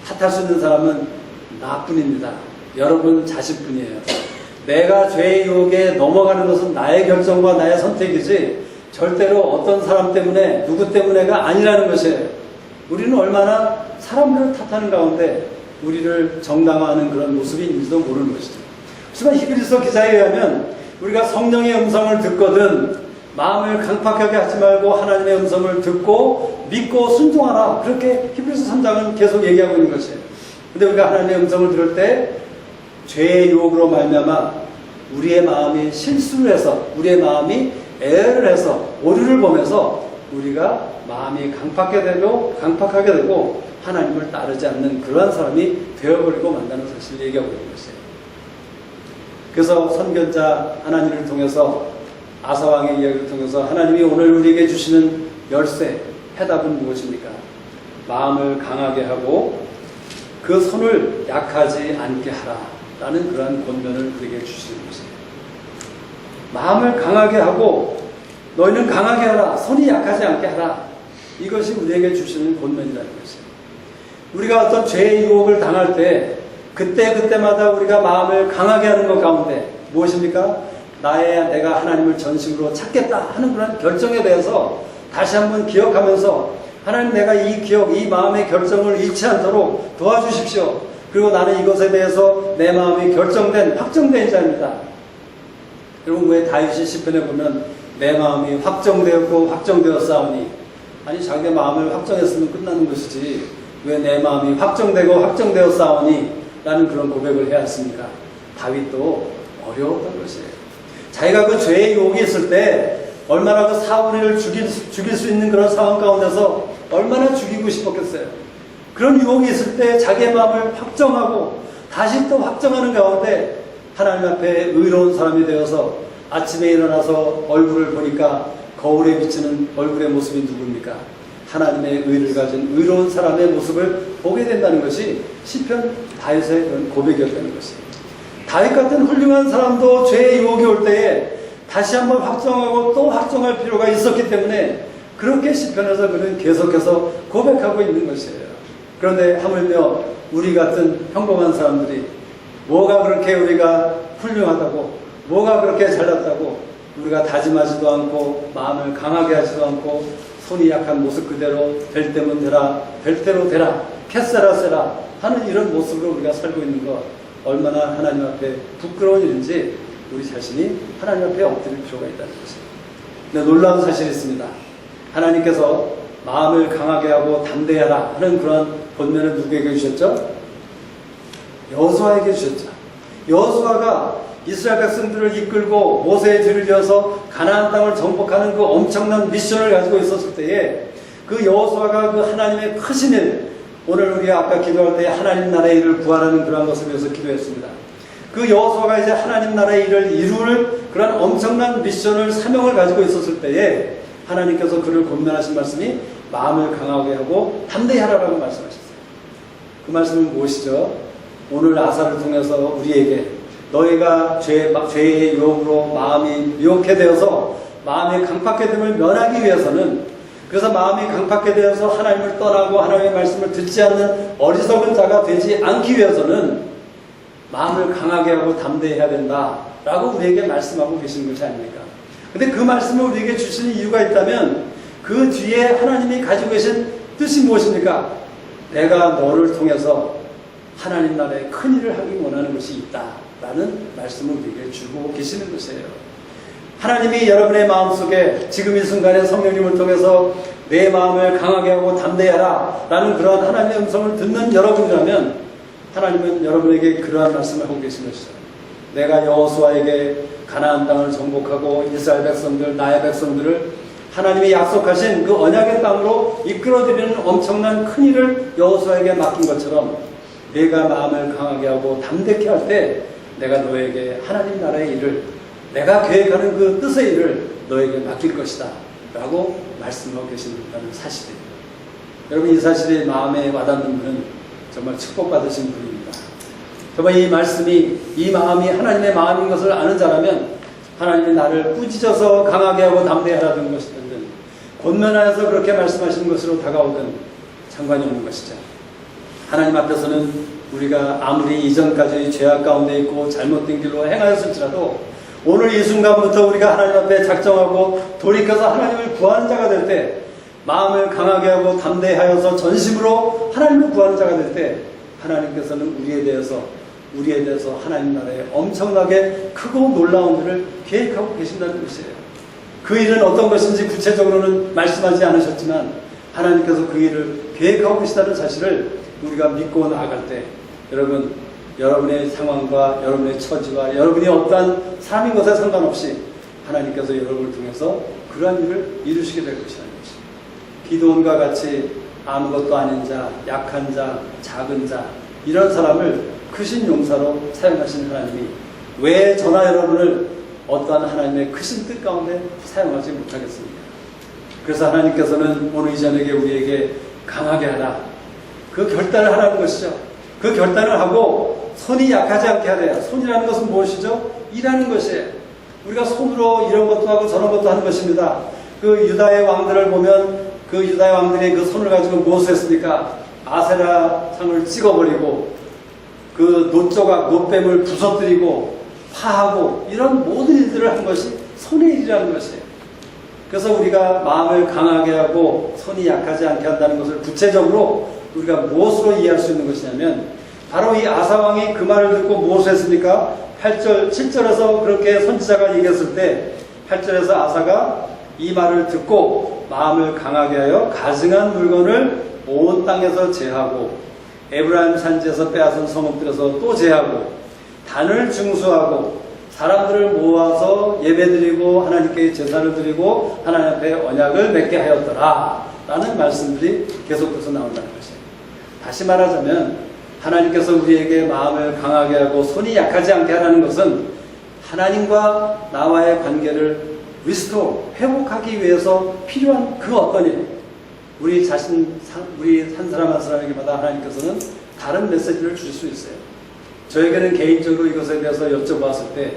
Speaker 1: 탓할 수 있는 사람은 나뿐입니다. 여러분 자신뿐이에요. 내가 죄의 유혹에 넘어가는 것은 나의 결정과 나의 선택이지 절대로 어떤 사람 때문에 누구 때문에가 아니라는 것이에요. 우리는 얼마나 사람들을 탓하는 가운데 우리를 정당화하는 그런 모습이 있는지도 모르는 것이죠. 하지만 히브리서 기자에 의하면 우리가 성령의 음성을 듣거든 마음을 강팍하게 하지 말고 하나님의 음성을 듣고 믿고 순종하라. 그렇게 히브리서 3장은 계속 얘기하고 있는 것이에요. 근데 우리가 하나님의 음성을 들을 때 죄의 유혹으로 말미암아 우리의 마음이 실수를 해서 우리의 마음이 애를 해서 오류를 범해서 우리가 마음이 강팍하게 되고 하나님을 따르지 않는 그러한 사람이 되어버리고 만다는 사실을 얘기하고 있는 것이에요. 그래서 선견자 하나님을 통해서 아사왕의 이야기를 통해서 하나님이 오늘 우리에게 주시는 열쇠, 해답은 무엇입니까? 마음을 강하게 하고 그 손을 약하지 않게 하라 라는 그러한 권면을 우리에게 주시는 것이에요. 마음을 강하게 하고 너희는 강하게 하라, 손이 약하지 않게 하라. 이것이 우리에게 주시는 권면이라는 것이에요. 우리가 어떤 죄의 유혹을 당할 때 그때마다 우리가 마음을 강하게 하는 것 가운데 무엇입니까? 내가 하나님을 전심으로 찾겠다 하는 그런 결정에 대해서 다시 한번 기억하면서 하나님, 내가 이 마음의 결정을 잃지 않도록 도와주십시오. 그리고 나는 이것에 대해서 내 마음이 확정된 자입니다. 여러분, 왜 다윗이 시편에 보면 내 마음이 확정되었사오니, 아니 자기의 마음을 확정했으면 끝나는 것이지 왜 내 마음이 확정되었사오니 라는 그런 고백을 해야 했습니까? 다윗도 어려웠던 것이에요. 자기가 그 죄의 유혹이 있을 때 얼마나 그 사울을 죽일 수 있는 그런 상황 가운데서 얼마나 죽이고 싶었겠어요. 그런 유혹이 있을 때 자기의 마음을 확정하고 다시 또 확정하는 가운데 하나님 앞에 의로운 사람이 되어서 아침에 일어나서 얼굴을 보니까 거울에 비치는 얼굴의 모습이 누굽니까? 하나님의 의를 가진 의로운 사람의 모습을 보게 된다는 것이 시편 다윗의 그런 고백이었다는 것이에요. 다윗 같은 훌륭한 사람도 죄의 유혹이 올 때에 다시 한번 확정하고 또 확정할 필요가 있었기 때문에 그렇게 시편에서 그는 계속해서 고백하고 있는 것이에요. 그런데 하물며 우리 같은 평범한 사람들이 뭐가 그렇게 우리가 훌륭하다고, 뭐가 그렇게 잘났다고 우리가 다짐하지도 않고 마음을 강하게 하지도 않고 손이 약한 모습 그대로 될 때면 되라, 될 대로 되라, 캐세라 세라 하는 이런 모습으로 우리가 살고 있는 것, 얼마나 하나님 앞에 부끄러운 일인지 우리 자신이 하나님 앞에 엎드릴 필요가 있다는 것입니다. 근데 놀라운 사실이 있습니다. 하나님께서 마음을 강하게 하고 담대하라 하는 그런 권면을 누구에게 주셨죠? 여호수아에게 주셨죠. 여호수아가 이스라엘 백성들을 이끌고 모세의 뒤를 이어서 가나안 땅을 정복하는 그 엄청난 미션을 가지고 있었을 때에 그 여호수아가 그 하나님의 크신 일, 오늘 우리가 아까 기도할 때 하나님 나라의 일을 구하라는 그런 것을 위해서 기도했습니다. 그 여호수아가 이제 하나님 나라의 일을 이룰 그런 엄청난 미션을, 사명을 가지고 있었을 때에 하나님께서 그를 권면하신 말씀이 마음을 강하게 하고 담대히 하라라고 말씀하셨어요. 그 말씀은 무엇이죠? 오늘 아사를 통해서 우리에게 너희가 죄의 유혹으로 마음이 미혹해 되어서 마음의 강팍해됨을 면하기 위해서는, 그래서 마음이 강팍해 되어서 하나님을 떠나고 하나님의 말씀을 듣지 않는 어리석은 자가 되지 않기 위해서는 마음을 강하게 하고 담대해야 된다라고 우리에게 말씀하고 계시는 것이 아닙니까? 근데 그 말씀을 우리에게 주시는 이유가 있다면 그 뒤에 하나님이 가지고 계신 뜻이 무엇입니까? 내가 너를 통해서 하나님 나라의 큰 일을 하기 원하는 것이 있다라는 말씀을 우리에게 주고 계시는 것이에요. 하나님이 여러분의 마음속에 지금 이 순간에 성령님을 통해서 내 마음을 강하게 하고 담대하라 라는 그러한 하나님의 음성을 듣는 여러분이라면 하나님은 여러분에게 그러한 말씀을 하고 계신 것이죠. 내가 여호수아에게 가나안 땅을 정복하고 이스라엘 백성들, 나의 백성들을 하나님이 약속하신 그 언약의 땅으로 이끌어들이는 엄청난 큰 일을 여호수아에게 맡긴 것처럼 내가 마음을 강하게 하고 담대케 할 때 내가 너에게 하나님 나라의 일을, 내가 계획하는 그 뜻의 일을 너에게 맡길 것이다 라고 말씀하고 계신다는 사실이에요. 여러분, 이 사실이 마음에 와닿는 분은 정말 축복받으신 분입니다. 정말 이 말씀이, 이 마음이 하나님의 마음인 것을 아는 자라면 하나님이 나를 꾸짖어서 강하게 하고 담대하라는 것이든 권면하여서 그렇게 말씀하시는 것으로 다가오든 상관이 없는 것이죠. 하나님 앞에서는 우리가 아무리 이전까지 죄악 가운데 있고 잘못된 길로 행하였을지라도 오늘 이 순간부터 우리가 하나님 앞에 작정하고 돌이켜서 하나님을 구하는 자가 될 때, 마음을 강하게 하고 담대하여서 전심으로 하나님을 구하는 자가 될 때 하나님께서는 우리에 대해서 하나님 나라에 엄청나게 크고 놀라운 일을 계획하고 계신다는 것이에요. 그 일은 어떤 것인지 구체적으로는 말씀하지 않으셨지만 하나님께서 그 일을 계획하고 계시다는 사실을 우리가 믿고 나아갈 때, 여러분, 여러분의 상황과 여러분의 처지와 여러분이 어떠한 삶인 것에 상관없이 하나님께서 여러분을 통해서 그러한 일을 이루시게 될 것이라는 것입니다. 기도원과 같이 아무것도 아닌 자, 약한 자, 작은 자, 이런 사람을 크신 용사로 사용하신 하나님이 왜 저나 여러분을 어떠한 하나님의 크신 뜻 가운데 사용하지 못하겠습니까? 그래서 하나님께서는 오늘 이 저녁에 우리에게 강하게 하라, 그 결단을 하라는 것이죠. 그 결단을 하고 손이 약하지 않게 하래요. 손이라는 것은 무엇이죠? 일하는 것이에요. 우리가 손으로 이런 것도 하고 저런 것도 하는 것입니다. 그 유다의 왕들을 보면 그 유다의 왕들이 그 손을 가지고 무엇을 했습니까? 아세라 상을 찍어버리고 그 놋조각, 놋뱀을 부서뜨리고 파하고 이런 모든 일들을 한 것이 손의 일이라는 것이에요. 그래서 우리가 마음을 강하게 하고 손이 약하지 않게 한다는 것을 구체적으로 우리가 무엇으로 이해할 수 있는 것이냐면, 바로 이 아사왕이 그 말을 듣고 무엇을 했습니까? 8절, 7절에서 그렇게 선지자가 얘기했을 때 8절에서 아사가 이 말을 듣고 마음을 강하게 하여 가증한 물건을 온 땅에서 제하고 에브라임 산지에서 빼앗은 성읍들에서 또 제하고 단을 증수하고 사람들을 모아서 예배드리고 하나님께 제사를 드리고 하나님 앞에 언약을 맺게 하였더라 라는 말씀들이 계속해서 나온다는 것이에요. 다시 말하자면 하나님께서 우리에게 마음을 강하게 하고 손이 약하지 않게 하라는 것은 하나님과 나와의 관계를 회복하기 위해서 필요한 그 어떤 일, 우리 한 사람 한 사람에게마다 하나님께서는 다른 메시지를 주실 수 있어요. 저에게는 개인적으로 이것에 대해서 여쭤봤을 때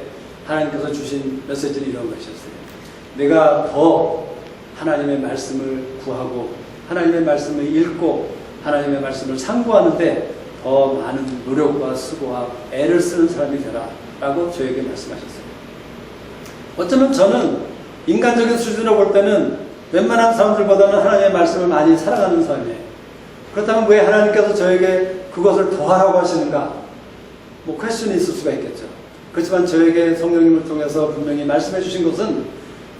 Speaker 1: 하나님께서 주신 메시지는 이런 것이었어요. 내가 더 하나님의 말씀을 구하고 하나님의 말씀을 읽고 하나님의 말씀을 상고하는데 더 많은 노력과 수고와 애를 쓰는 사람이 되라 라고 저에게 말씀하셨어요. 어쩌면 저는 인간적인 수준으로 볼 때는 웬만한 사람들보다는 하나님의 말씀을 많이 사랑하는 사람이에요. 그렇다면 왜 하나님께서 저에게 그것을 더 하라고 하시는가? 뭐 퀘스천이 있을 수가 있겠죠. 그렇지만 저에게 성령님을 통해서 분명히 말씀해 주신 것은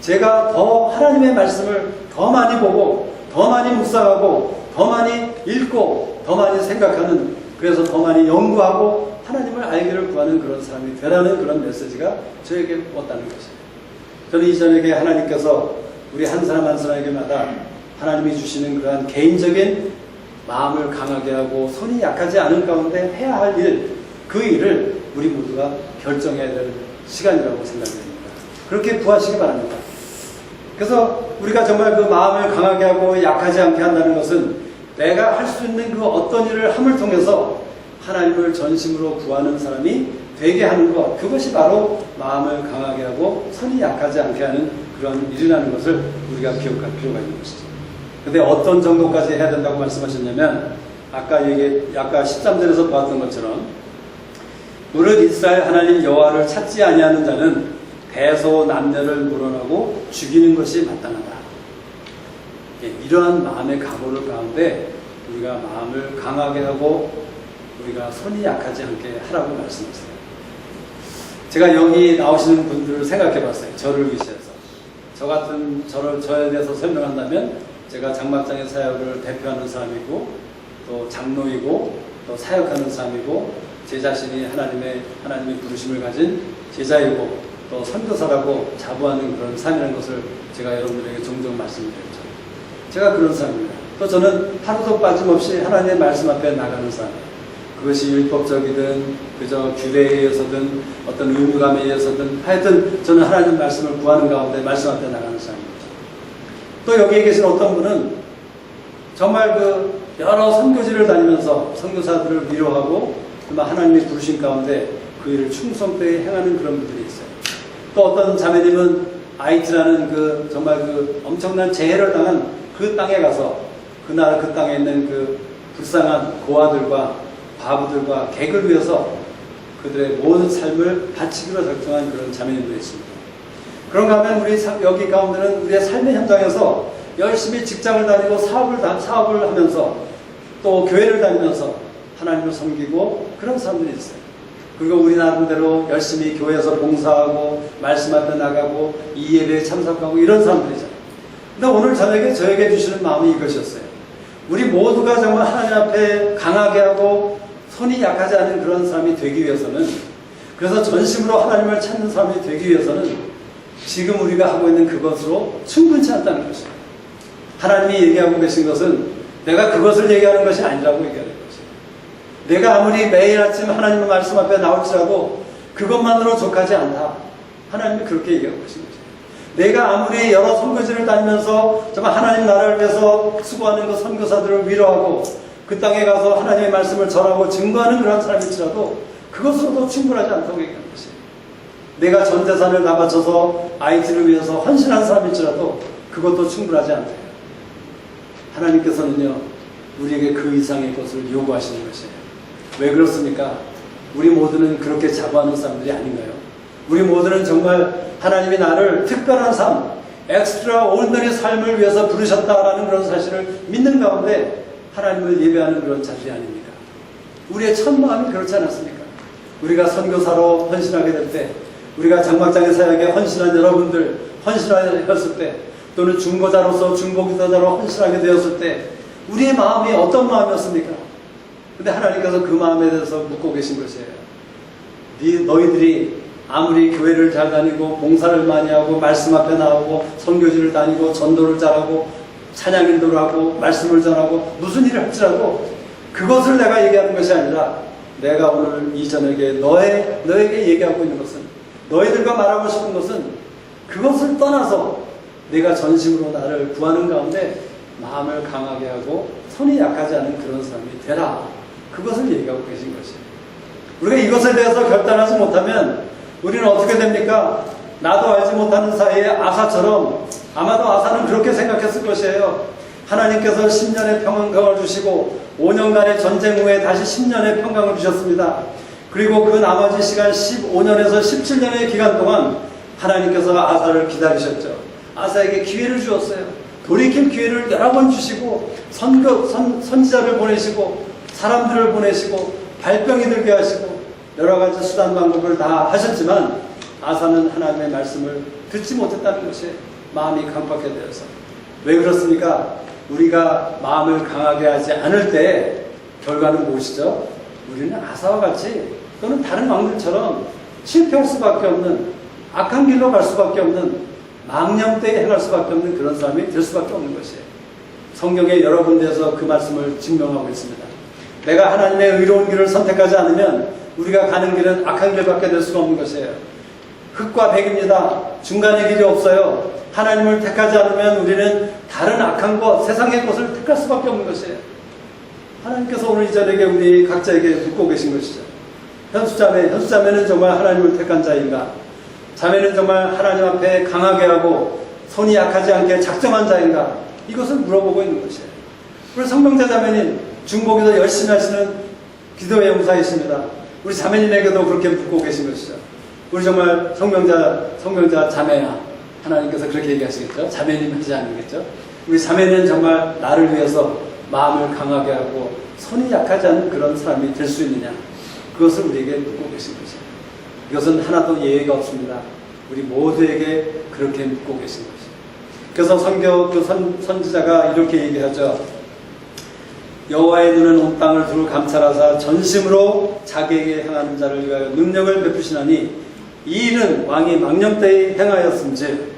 Speaker 1: 제가 더 하나님의 말씀을 더 많이 보고 더 많이 묵상하고 더 많이 읽고 더 많이 생각하는, 그래서 더 많이 연구하고 하나님을 알기를 구하는 그런 사람이 되라는 그런 메시지가 저에게 왔다는 것이에요. 저는 이 저녁에 하나님께서 우리 한 사람 한 사람에게마다 하나님이 주시는 그러한 개인적인 마음을 강하게 하고 손이 약하지 않은 가운데 해야 할 일, 그 일을 우리 모두가 결정해야 될 시간이라고 생각됩니다. 그렇게 구하시기 바랍니다. 그래서 우리가 정말 그 마음을 강하게 하고 약하지 않게 한다는 것은 내가 할 수 있는 그 어떤 일을 함을 통해서 하나님을 전심으로 구하는 사람이 되게 하는 것, 그것이 바로 마음을 강하게 하고 손이 약하지 않게 하는 그런 일이라는 것을 우리가 기억할 필요가 있는 것이죠. 근데 어떤 정도까지 해야 된다고 말씀하셨냐면, 아까 13절에서 보았던 것처럼 무릇 이스라엘 하나님 여호와를 찾지 아니하는 자는 대소 남녀를 물어나고 죽이는 것이 마땅하다. 이러한 마음의 각오를 가운데 우리가 마음을 강하게 하고 우리가 손이 약하지 않게 하라고 말씀하세요. 제가 여기 나오시는 분들을 생각해 봤어요. 저를 위시해서. 저에 대해서 설명한다면 제가 장막장의 사역을 대표하는 사람이고 또 장로이고 또 사역하는 사람이고 제 자신이 하나님의 부르심을 가진 제자이고 또 선교사라고 자부하는 그런 삶이라는 것을 제가 여러분들에게 종종 말씀드렸죠. 제가 그런 사람입니다. 또 저는 하루도 빠짐없이 하나님의 말씀 앞에 나가는 사람이에요. 그것이 율법적이든 그저 규례에 의해서든 어떤 의무감에 의해서든 하여튼 저는 하나님 말씀을 구하는 가운데 말씀 앞에 나가는 사람입니다. 또 여기에 계신 어떤 분은 정말 그 여러 선교지를 다니면서 선교사들을 위로하고 정말 하나님의 부르신 가운데 그 일을 충성되게 행하는 그런 분들이 있어요. 또 어떤 자매님은 아이티라는 그 정말 그 엄청난 재해를 당한 그 땅에 가서 그 나라 그 땅에 있는 그 불쌍한 고아들과 과부들과 객을 위해서 그들의 모든 삶을 바치기로 작정한 그런 자매님들이 있습니다. 그런가 하면 우리 여기 가운데는 우리의 삶의 현장에서 열심히 직장을 다니고 사업을 하면서 또 교회를 다니면서 하나님을 섬기고 그런 사람들이 있어요. 그리고 우리 나름대로 열심히 교회에서 봉사하고 말씀 앞에 나가고 이 예배에 참석하고 이런 사람들이잖아요. 근데 오늘 저에게 주시는 마음이 이것이었어요. 우리 모두가 정말 하나님 앞에 강하게 하고 손이 약하지 않은 그런 사람이 되기 위해서는, 그래서 전심으로 하나님을 찾는 사람이 되기 위해서는 지금 우리가 하고 있는 그것으로 충분치 않다는 것이에요. 하나님이 얘기하고 계신 것은 내가 그것을 얘기하는 것이 아니라고 얘기하는 것이에요. 내가 아무리 매일 아침 하나님의 말씀 앞에 나올지라도 그것만으로 족하지 않다. 하나님이 그렇게 얘기하고 계신 거죠. 내가 아무리 여러 선교지를 다니면서 정말 하나님 나라를 위해서 수고하는 그 선교사들을 위로하고 그 땅에 가서 하나님의 말씀을 전하고 증거하는 그런 사람일지라도 그것으로도 충분하지 않다고 얘기하는 것이에요. 내가 전 재산을 다 바쳐서 아이들을 위해서 헌신한 사람일지라도 그것도 충분하지 않대요. 하나님께서는요, 우리에게 그 이상의 것을 요구하시는 것이에요. 왜 그렇습니까? 우리 모두는 그렇게 자부하는 사람들이 아닌가요? 우리 모두는 정말 하나님이 나를 특별한 삶, 엑스트라 오르너리 삶을 위해서 부르셨다라는 그런 사실을 믿는 가운데 하나님을 예배하는 그런 자들이 아닙니까? 우리의 첫 마음이 그렇지 않았습니까? 우리가 선교사로 헌신하게 될 때, 우리가 장막장의 사역에 헌신한 여러분들 헌신하였을 때, 또는 중보자로서 중보기도자로 헌신하게 되었을 때 우리의 마음이 어떤 마음이었습니까? 근데 하나님께서 그 마음에 대해서 묻고 계신 것이에요. 너희들이 아무리 교회를 잘 다니고 봉사를 많이 하고 말씀 앞에 나오고 선교지를 다니고 전도를 잘하고 찬양 인도를 하고 말씀을 전하고 무슨 일을 할지라도 그것을 내가 얘기하는 것이 아니라 내가 오늘 이 저녁에 너에게 얘기하고 있는 것은, 너희들과 말하고 싶은 것은 그것을 떠나서 내가 전심으로 나를 구하는 가운데 마음을 강하게 하고 손이 약하지 않은 그런 사람이 되라. 그것을 얘기하고 계신 것이에요. 우리가 이것에 대해서 결단하지 못하면 우리는 어떻게 됩니까? 나도 알지 못하는 사이에 아사처럼, 아마도 아사는 그렇게 생각했을 것이에요. 하나님께서 10년의 평강을 주시고 5년간의 전쟁 후에 다시 10년의 평강을 주셨습니다. 그리고 그 나머지 시간 15년에서 17년의 기간 동안 하나님께서 아사를 기다리셨죠. 아사에게 기회를 주었어요. 돌이킬 기회를 여러 번 주시고 선지자를 보내시고 사람들을 보내시고 발병이 들게 하시고 여러 가지 수단 방법을 다 하셨지만 아사는 하나님의 말씀을 듣지 못했다는 것이 마음이 강팍해 되어서. 왜 그렇습니까? 우리가 마음을 강하게 하지 않을 때 결과는 무엇이죠? 우리는 아사와 같이 또는 다른 왕들처럼 실패할 수밖에 없는, 악한 길로 갈 수밖에 없는, 망령되이 행할 수밖에 없는 그런 사람이 될 수밖에 없는 것이에요. 성경에 여러 군데에서 그 말씀을 증명하고 있습니다. 내가 하나님의 의로운 길을 선택하지 않으면 우리가 가는 길은 악한 길밖에 될 수가 없는 것이에요. 흙과 백입니다. 중간의 길이 없어요. 하나님을 택하지 않으면 우리는 다른 악한 것, 세상의 것을 택할 수밖에 없는 것이에요. 하나님께서 오늘 이 자리에 우리 각자에게 묻고 계신 것이죠. 현수자매는 정말 하나님을 택한 자인가? 자매는 정말 하나님 앞에 강하게 하고 손이 약하지 않게 작정한 자인가? 이것을 물어보고 있는 것이에요. 우리 성명자 자매님, 중보기도 열심히 하시는 기도의 용사이십니다. 우리 자매님에게도 그렇게 묻고 계신 것이죠. 우리 정말 성명자 자매야. 하나님께서 그렇게 얘기하시겠죠? 자매님 하지 않겠죠? 우리 자매는 정말 나를 위해서 마음을 강하게 하고 손이 약하지 않은 그런 사람이 될 수 있느냐? 그것을 우리에게 묻고 계신 것이에요. 이것은 하나도 예외가 없습니다. 우리 모두에게 그렇게 묻고 계신 것이에요. 그래서 선지자가 이렇게 얘기하죠. 여호와의 눈은 온 땅을 두루 감찰하사 전심으로 자기에게 향하는 자를 위하여 능력을 베푸시나니 이 일은 왕이 망령때에 행하였음즉.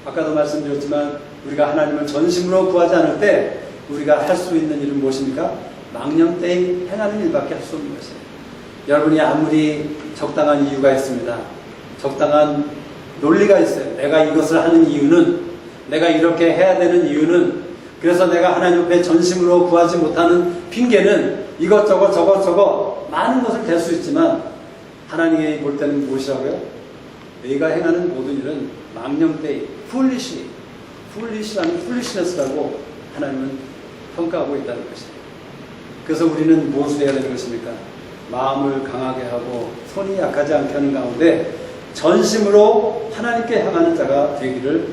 Speaker 1: 아까도 말씀드렸지만 우리가 하나님을 전심으로 구하지 않을 때 우리가 할 수 있는 일은 무엇입니까? 망령때에 행하는 일밖에 할 수 없는 것이에요. 여러분이 아무리 적당한 이유가 있습니다. 적당한 논리가 있어요. 내가 이것을 하는 이유는, 내가 이렇게 해야 되는 이유는, 그래서 내가 하나님 앞에 전심으로 구하지 못하는 핑계는 이것저것 많은 것을 댈 수 있지만 하나님이 볼 때는 무엇이라고요? 내가 행하는 모든 일은 망령되이 foolish라는 foolishness라고 하나님은 평가하고 있다는 것이에요. 그래서 우리는 무엇을 해야 되는 것입니까? 마음을 강하게 하고 손이 약하지 않게 하는 가운데 전심으로 하나님께 향하는 자가 되기를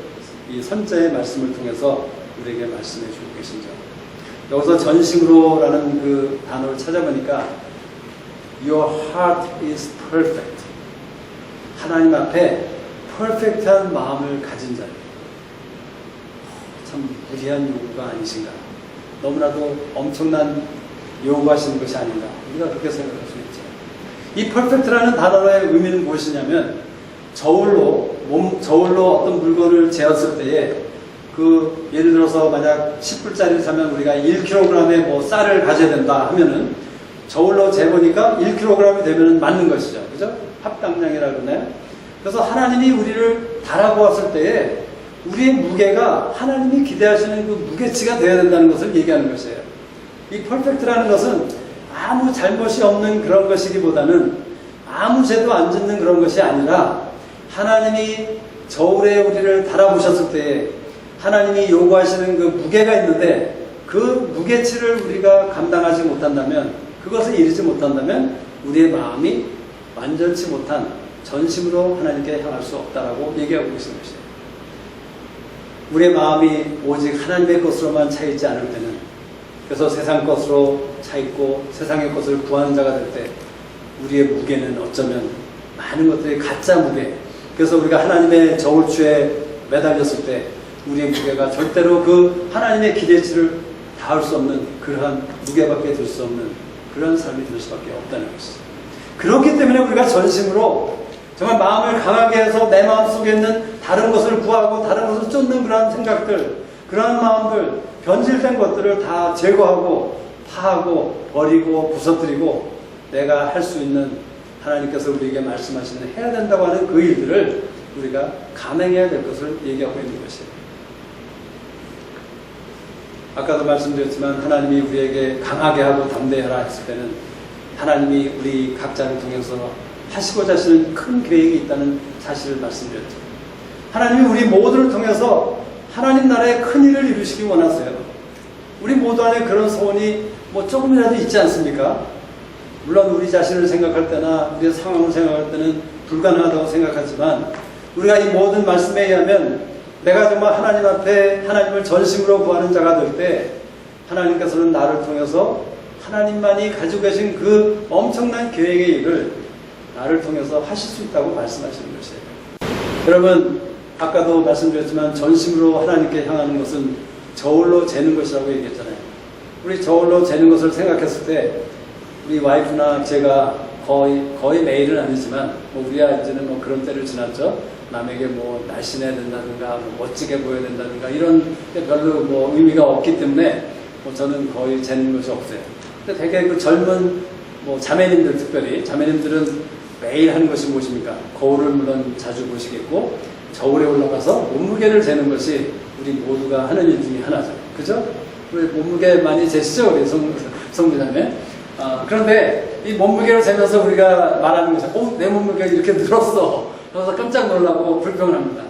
Speaker 1: 이 선자의 말씀을 통해서 우리에게 말씀해 주고 계시죠. 여기서 전심으로라는 그 단어를 찾아보니까 Your heart is perfect. 하나님 앞에 퍼펙트한 마음을 가진 자예요. 참 무리한 요구가 아니신가. 너무나도 엄청난 요구하시는 것이 아닌가. 우리가 그렇게 생각할 수 있죠. 이 퍼펙트라는 단어의 의미는 무엇이냐면 저울로 어떤 물건을 재었을 때에 그 예를 들어서 만약 10불짜리를 사면 우리가 1kg의 뭐 쌀을 가져야 된다 하면은 저울로 재보니까 1kg이 되면 맞는 것이죠. 그죠? 합당량이라고 그러나요? 그래서 하나님이 우리를 달아보았을 때에 우리의 무게가 하나님이 기대하시는 그 무게치가 되어야 된다는 것을 얘기하는 것이에요. 이 퍼펙트라는 것은 아무 잘못이 없는 그런 것이기보다는 아무 죄도 안 짓는 그런 것이 아니라 하나님이 저울에 우리를 달아보셨을 때에 하나님이 요구하시는 그 무게가 있는데 그 무게치를 우리가 감당하지 못한다면, 그것을 이루지 못한다면 우리의 마음이 완전치 못한 전심으로 하나님께 향할 수 없다라고 얘기하고 계시는 것이에요. 우리의 마음이 오직 하나님의 것으로만 차 있지 않을 때는, 그래서 세상 것으로 차 있고 세상의 것을 구하는 자가 될 때 우리의 무게는 어쩌면 많은 것들이 가짜 무게, 그래서 우리가 하나님의 저울추에 매달렸을 때 우리의 무게가 절대로 그 하나님의 기대치를 닿을 수 없는 그러한 무게밖에 들 수 없는 그런 삶이 될 수밖에 없다는 것이죠. 그렇기 때문에 우리가 전심으로 정말 마음을 강하게 해서 내 마음속에 있는 다른 것을 구하고 다른 것을 쫓는 그러한 생각들, 그러한 마음들, 변질된 것들을 다 제거하고 파하고 버리고 부서뜨리고 내가 할 수 있는, 하나님께서 우리에게 말씀하시는 해야 된다고 하는 그 일들을 우리가 감행해야 될 것을 얘기하고 있는 것이에요. 아까도 말씀드렸지만 하나님이 우리에게 강하게 하고 담대하라 했을 때는 하나님이 우리 각자를 통해서 하시고자 하시는 큰 계획이 있다는 사실을 말씀드렸죠. 하나님이 우리 모두를 통해서 하나님 나라의 큰 일을 이루시기 원하세요. 우리 모두 안에 그런 소원이 뭐 조금이라도 있지 않습니까? 물론 우리 자신을 생각할 때나 우리의 상황을 생각할 때는 불가능하다고 생각하지만 우리가 이 모든 말씀에 의하면 내가 정말 하나님 앞에 하나님을 전심으로 구하는 자가 될 때 하나님께서는 나를 통해서 하나님만이 가지고 계신 그 엄청난 계획의 일을 나를 통해서 하실 수 있다고 말씀하시는 것이에요. 여러분, 아까도 말씀드렸지만 전심으로 하나님께 향하는 것은 저울로 재는 것이라고 얘기했잖아요. 우리 저울로 재는 것을 생각했을 때 우리 와이프나 제가 거의 매일은 아니지만 우리야 이제는 뭐 그런 때를 지났죠. 남에게 뭐 날씬해야 된다든가 뭐 멋지게 보여야 된다든가 이런 게 별로 뭐 의미가 없기 때문에 뭐 저는 거의 재는 것이 없어요. 근데 되게 그 젊은 뭐 자매님들, 특별히 자매님들은 매일 하는 것이 무엇입니까? 거울을 물론 자주 보시겠고 저울에 올라가서 몸무게를 재는 것이 우리 모두가 하는 일 중에 하나죠. 그죠? 우리 몸무게 많이 재시죠? 우리 성부자매. 그런데 이 몸무게를 재면서 우리가 말하는 것은 내 몸무게가 이렇게 늘었어. 그래서 깜짝 놀라고 불평을 합니다.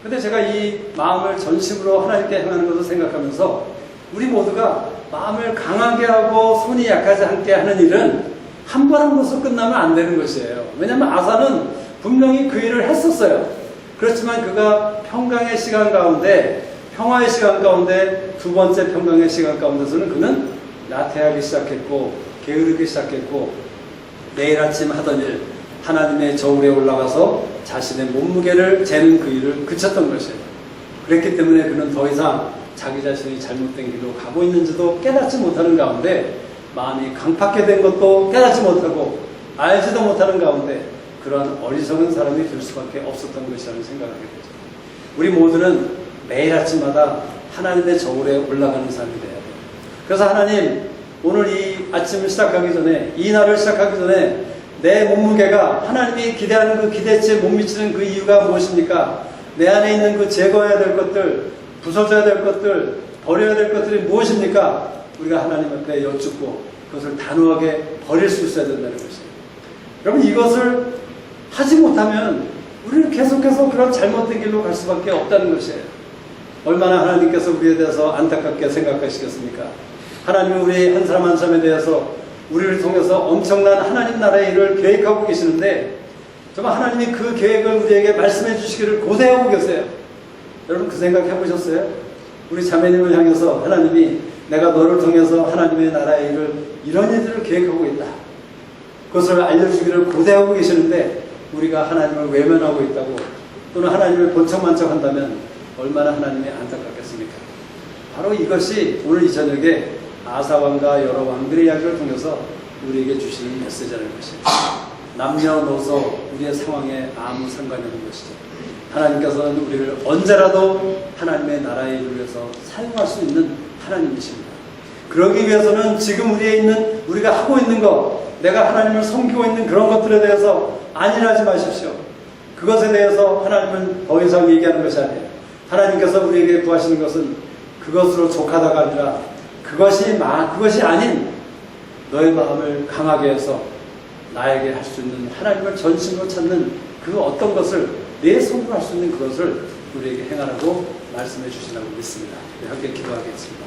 Speaker 1: 근데 제가 이 마음을 전심으로 하나님께 향하는 것을 생각하면서 우리 모두가 마음을 강하게 하고 손이 약하지 않게 하는 일은 한 번 한 것으로 끝나면 안 되는 것이에요. 왜냐하면 아사는 분명히 그 일을 했었어요. 그렇지만 그가 평강의 시간 가운데, 평화의 시간 가운데, 두 번째 평강의 시간 가운데서는 그는 나태하기 시작했고 게으르기 시작했고 내일 아침 하던 일, 하나님의 저울에 올라가서 자신의 몸무게를 재는 그 일을 그쳤던 것이에요. 그랬기 때문에 그는 더 이상 자기 자신이 잘못된 길로 가고 있는지도 깨닫지 못하는 가운데 마음이 강팍해된 것도 깨닫지 못하고 알지도 못하는 가운데 그런 어리석은 사람이 될 수밖에 없었던 것이라는 생각을 하게 되죠. 우리 모두는 매일 아침마다 하나님의 저울에 올라가는 삶이 돼야 돼요. 그래서 하나님, 오늘 이 아침을 시작하기 전에, 이 날을 시작하기 전에 내 몸무게가 하나님이 기대하는 그 기대치에 못 미치는 그 이유가 무엇입니까? 내 안에 있는 그 제거해야 될 것들, 부숴줘야 될 것들, 버려야 될 것들이 무엇입니까? 우리가 하나님 앞에 여쭙고 그것을 단호하게 버릴 수 있어야 된다는 것이에요. 여러분, 이것을 하지 못하면 우리는 계속해서 그런 잘못된 길로 갈 수밖에 없다는 것이에요. 얼마나 하나님께서 우리에 대해서 안타깝게 생각하시겠습니까? 하나님은 우리 한 사람 한 사람에 대해서 우리를 통해서 엄청난 하나님 나라의 일을 계획하고 계시는데 정말 하나님이 그 계획을 우리에게 말씀해 주시기를 고대하고 계세요. 여러분, 그 생각 해보셨어요? 우리 자매님을 향해서 하나님이 내가 너를 통해서 하나님의 나라의 일을 이런 일들을 계획하고 있다, 그것을 알려주기를 고대하고 계시는데 우리가 하나님을 외면하고 있다고, 또는 하나님을 본척만척한다면 얼마나 하나님이 안타깝겠습니까? 바로 이것이 오늘 이 저녁에 아사왕과 여러 왕들의 이야기를 통해서 우리에게 주시는 메시지라는 것입니다. 남녀노소 우리의 상황에 아무 상관이 없는 것이죠. 하나님께서는 우리를 언제라도 하나님의 나라의 일을 위해서 사용할 수 있는 하나님이십니다. 그러기 위해서는 지금 우리가 하고 있는 것, 내가 하나님을 섬기고 있는 그런 것들에 대해서 안일하지 마십시오. 그것에 대해서 하나님은 더 이상 얘기하는 것이 아니에요. 하나님께서 우리에게 구하시는 것은 그것으로 족하다가 아니라 그것이 아닌 너의 마음을 강하게 해서 나에게 할 수 있는 하나님을 전심으로 찾는 그 어떤 것을 내 손으로 할 수 있는 그것을 우리에게 행하라고 말씀해 주시라고 믿습니다. 함께 기도하겠습니다.